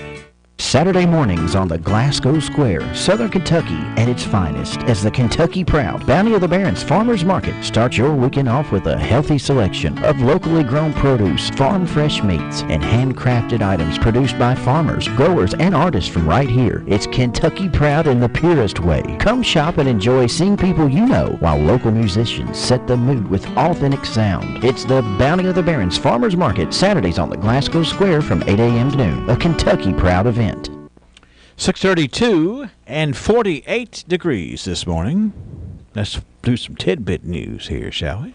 Saturday mornings on the Glasgow Square, Southern Kentucky at its finest, as the Kentucky Proud Bounty of the Barrens Farmers Market. Start your weekend off with a healthy selection of locally grown produce, farm fresh meats, and handcrafted items produced by farmers, growers, and artists from right here. It's Kentucky Proud in the purest way. Come shop and enjoy seeing people you know, while local musicians set the mood with authentic sound. It's the Bounty of the Barrens Farmers Market, Saturdays on the Glasgow Square from 8 a.m. to noon. A Kentucky Proud event. 6:32 and 48 degrees this morning. Let's do some tidbit news here, shall we?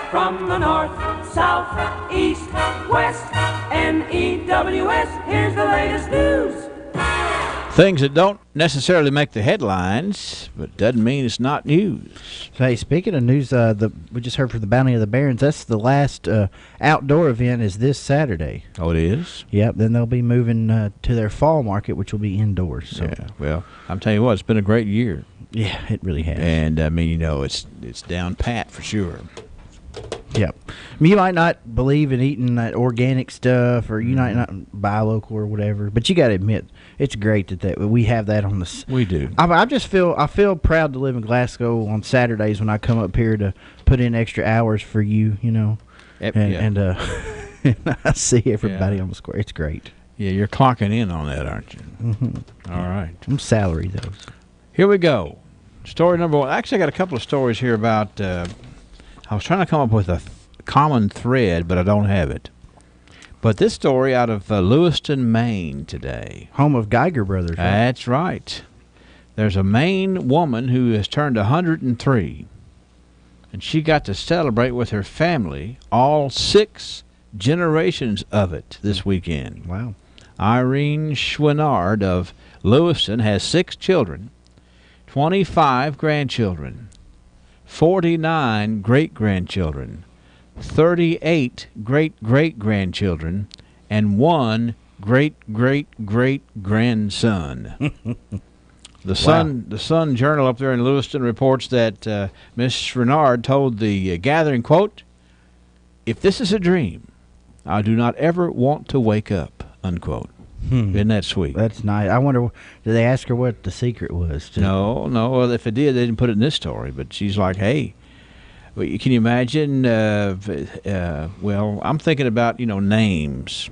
From the north, south, east, west, and WNEWS, here's the latest news. Things that don't necessarily make the headlines, but doesn't mean it's not news. Hey, speaking of news, we just heard from the Bounty of the Barons. That's the last outdoor event is this Saturday. Oh, it is? Yep. Then they'll be moving to their fall market, which will be indoors. So. Yeah. Well, I'm telling you what, it's been a great year. Yeah, it really has. And I mean, it's down pat for sure. Yep. I mean, you might not believe in eating that organic stuff, or you might not buy local or whatever, but you got to admit it's great that we have that on the. We do. I feel proud to live in Glasgow on Saturdays when I come up here to put in extra hours for you, and I see everybody on the square. It's great. Yeah, you're clocking in on that, aren't you? Mm-hmm. All right. I'm salary though. Here we go. Story number one. Actually, I got a couple of stories here about. I was trying to come up with a common thread, but I don't have it. But this story out of Lewiston, Maine today. Home of Geiger Brothers, right? That's right. There's a Maine woman who has turned 103, and she got to celebrate with her family, all 6 generations of it this weekend. Wow. Irene Schwinnard of Lewiston has 6 children, 25 grandchildren, 49 great-grandchildren, 38 great-great-grandchildren, and 1 great-great-great-grandson. The Sun Journal up there in Lewiston reports that Miss Schwinnard told the gathering, quote, "If this is a dream, I do not ever want to wake up," unquote. Isn't that sweet? That's nice. I wonder, did they ask her what the secret was? No. Well, if it did, they didn't put it in this story. But she's like, hey, can you imagine? Well, I'm thinking about, names.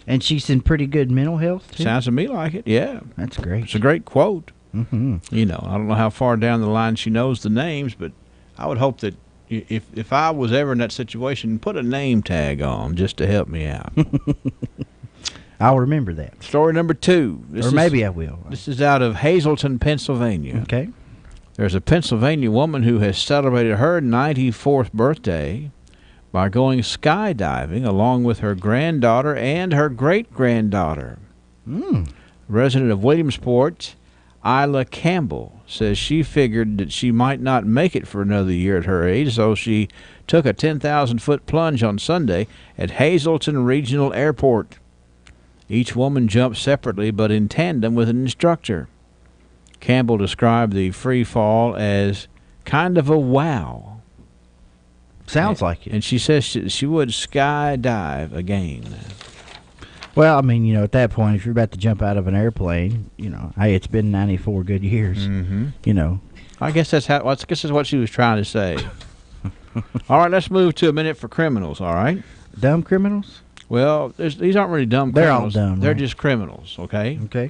And she's in pretty good mental health, too? Sounds to me like it, yeah. That's great. It's a great quote. Mm-hmm. I don't know how far down the line she knows the names, but I would hope that if I was ever in that situation, put a name tag on just to help me out. I'll remember that. Story number 2. Maybe I will. This is out of Hazleton, Pennsylvania. Okay. There's a Pennsylvania woman who has celebrated her 94th birthday by going skydiving along with her granddaughter and her great-granddaughter. Resident of Williamsport, Isla Campbell, says she figured that she might not make it for another year at her age, so she took a 10,000-foot plunge on Sunday at Hazleton Regional Airport. Each woman jumped separately but in tandem with an instructor. Campbell described the free fall as kind of a wow. Sounds like it. And she says she would skydive again. Well, I mean, at that point, if you're about to jump out of an airplane, hey, it's been 94 good years. Mm-hmm. I guess that's what she was trying to say. All right, let's move to a minute for criminals, all right? Dumb criminals? Well, these aren't really dumb criminals. They're all dumb. They're just criminals, okay? Okay.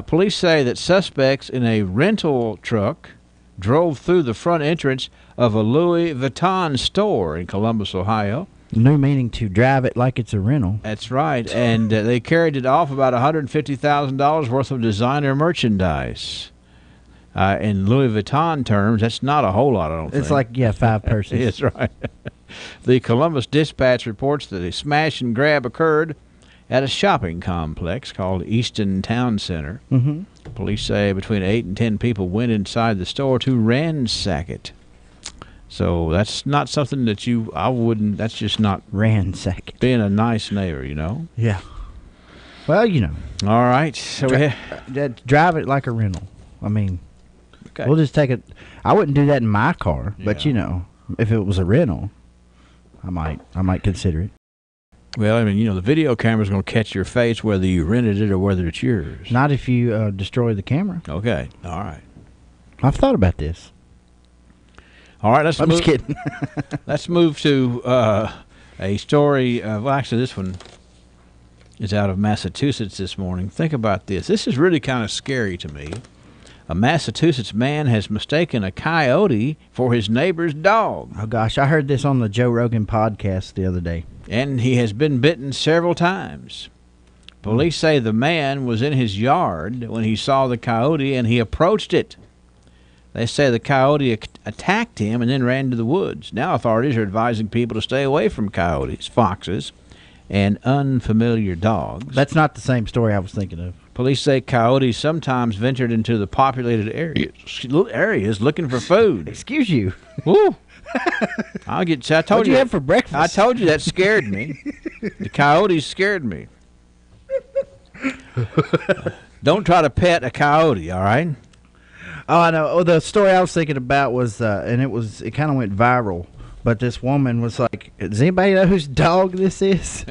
Police say that suspects in a rental truck drove through the front entrance of a Louis Vuitton store in Columbus, Ohio. New meaning to drive it like it's a rental. That's right. And they carried it off about $150,000 worth of designer merchandise. In Louis Vuitton terms, that's not a whole lot, I don't think. It's like, 5 persons. That's right. The Columbus Dispatch reports that a smash and grab occurred at a shopping complex called Easton Town Center. Mm-hmm. Police say between 8 and 10 people went inside the store to ransack it. So that's not something that that's just not ransack it. Being a nice neighbor, Yeah. Well, All right. So drive it like a rental. I mean, okay. We'll just take it. I wouldn't do that in my car, but if it was a rental, I might consider it. Well, I mean, the video camera's going to catch your face whether you rented it or whether it's yours. Not if you destroy the camera. Okay. All right. I've thought about this. All right, I'm just kidding. Let's move to a story. Well, actually, this one is out of Massachusetts this morning. Think about this. This is really kind of scary to me. A Massachusetts man has mistaken a coyote for his neighbor's dog. Oh, gosh. I heard this on the Joe Rogan podcast the other day. And he has been bitten several times. Police say the man was in his yard when he saw the coyote and he approached it. They say the coyote attacked him and then ran to the woods. Now authorities are advising people to stay away from coyotes, foxes, and unfamiliar dogs. That's not the same story I was thinking of. Police say coyotes sometimes ventured into the populated areas looking for food. Excuse you. Woo. I told What'd you have for breakfast? I told you that scared me. The coyotes scared me. Don't try to pet a coyote, all right? Oh, I know. Oh, the story I was thinking about was, and it kind of went viral. But this woman was like, "Does anybody know whose dog this is?"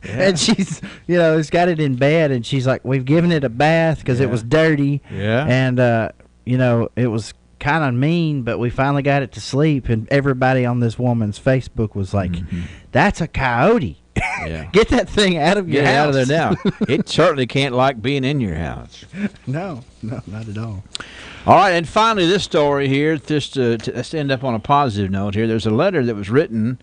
And she's, has got it in bed, and she's like, "We've given it a bath because it was dirty." Yeah. And it was kind of mean, but we finally got it to sleep. And everybody on this woman's Facebook was like, "That's a coyote." Yeah. Get that thing out of your house. Get it out of there now. It certainly can't like being in your house. No, not at all. All right, and finally this story here, just let's end up on a positive note here. There's a letter that was written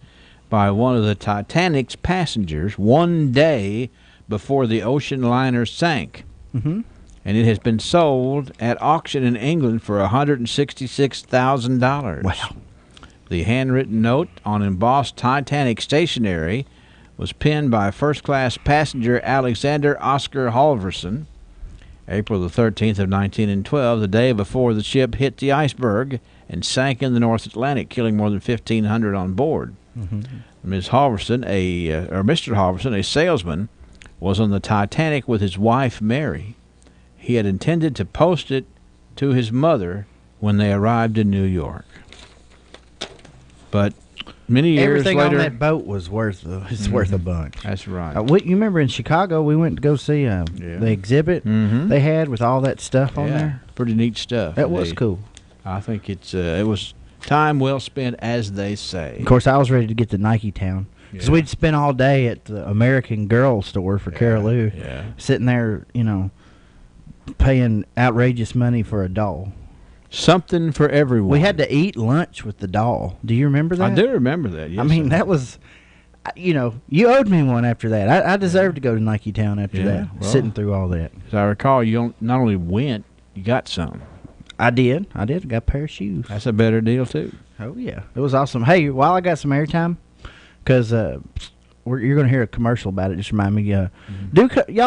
by one of the Titanic's passengers one day before the ocean liner sank. Mm-hmm. And it has been sold at auction in England for $166,000. Wow. The handwritten note on embossed Titanic stationery was penned by first-class passenger Alexander Oscar Halvorsen, April the 13th of 1912, the day before the ship hit the iceberg and sank in the North Atlantic, killing more than 1,500 on board. Mm-hmm. Mr. Halvorsen, a salesman, was on the Titanic with his wife Mary. He had intended to post it to his mother when they arrived in New York. But many years everything later, on that boat was worth a bunch. That's right. You remember in Chicago, we went to go see the exhibit they had with all that stuff on there? Pretty neat stuff. That was cool. I think it was time well spent, as they say. Of course, I was ready to get to Nike Town because we'd spent all day at the American Girl store for Carol Lou, sitting there, paying outrageous money for a doll. Something for everyone. We had to eat lunch with the doll. Do you remember that? I do remember that. Yes, I mean, that was, you owed me one after that. I deserved to go to Nike Town after that, sitting through all that. As I recall, you not only went, you got some. I did. I got a pair of shoes. That's a better deal, too. Oh, yeah. It was awesome. Hey, while I got some airtime, because you're going to hear a commercial about it. Just remind me. Y'all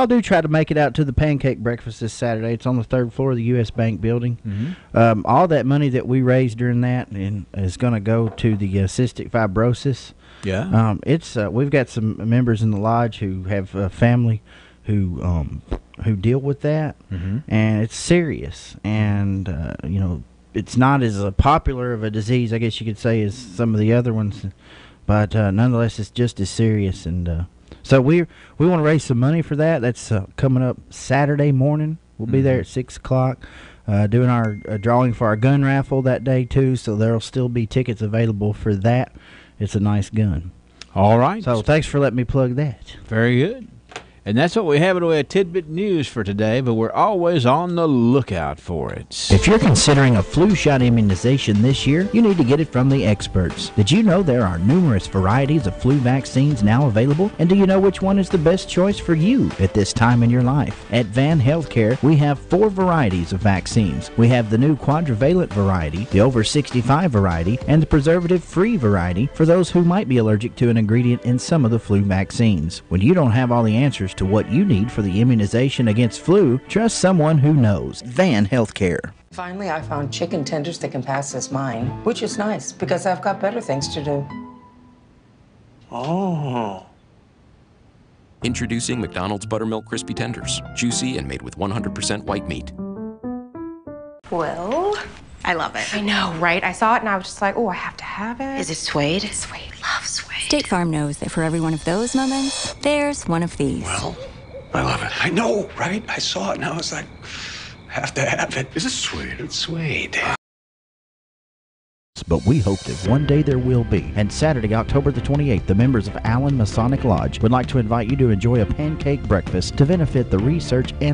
do try to make it out to the pancake breakfast this Saturday. It's on the 3rd floor of the U.S. Bank building. Mm-hmm. All that money that we raised during that is going to go to the cystic fibrosis. Yeah. We've got some members in the lodge who have family who deal with that, and it's serious. And it's not as popular of a disease, I guess you could say, as some of the other ones. But nonetheless, it's just as serious, and so we want to raise some money for that. That's coming up Saturday morning. We'll be there at 6:00, doing our drawing for our gun raffle that day too. So there'll still be tickets available for that. It's a nice gun. All right. So thanks for letting me plug that. Very good. And that's what we have in the way of tidbit news for today, but we're always on the lookout for it. If you're considering a flu shot immunization this year, you need to get it from the experts. Did you know there are numerous varieties of flu vaccines now available? And do you know which one is the best choice for you at this time in your life? At Van Healthcare, we have 4 varieties of vaccines. We have the new quadrivalent variety, the over 65 variety, and the preservative-free variety for those who might be allergic to an ingredient in some of the flu vaccines. When you don't have all the answers to what you need for the immunization against flu, trust someone who knows. Van Healthcare. Finally, I found chicken tenders that can pass as mine, which is nice because I've got better things to do. Oh. Introducing McDonald's Buttermilk Crispy Tenders. Juicy and made with 100% white meat. Well, I love it. I know, right? I saw it and I was just like, oh, I have to have it. Is it suede? It's suede. Love suede. State Farm knows that for every one of those moments, there's one of these. Well, I love it. I know, right? I saw it and I was like, have to have it. Is it suede? It's suede. But we hope that one day there will be. And Saturday, October the 28th, the members of Allen Masonic Lodge would like to invite you to enjoy a pancake breakfast to benefit the research and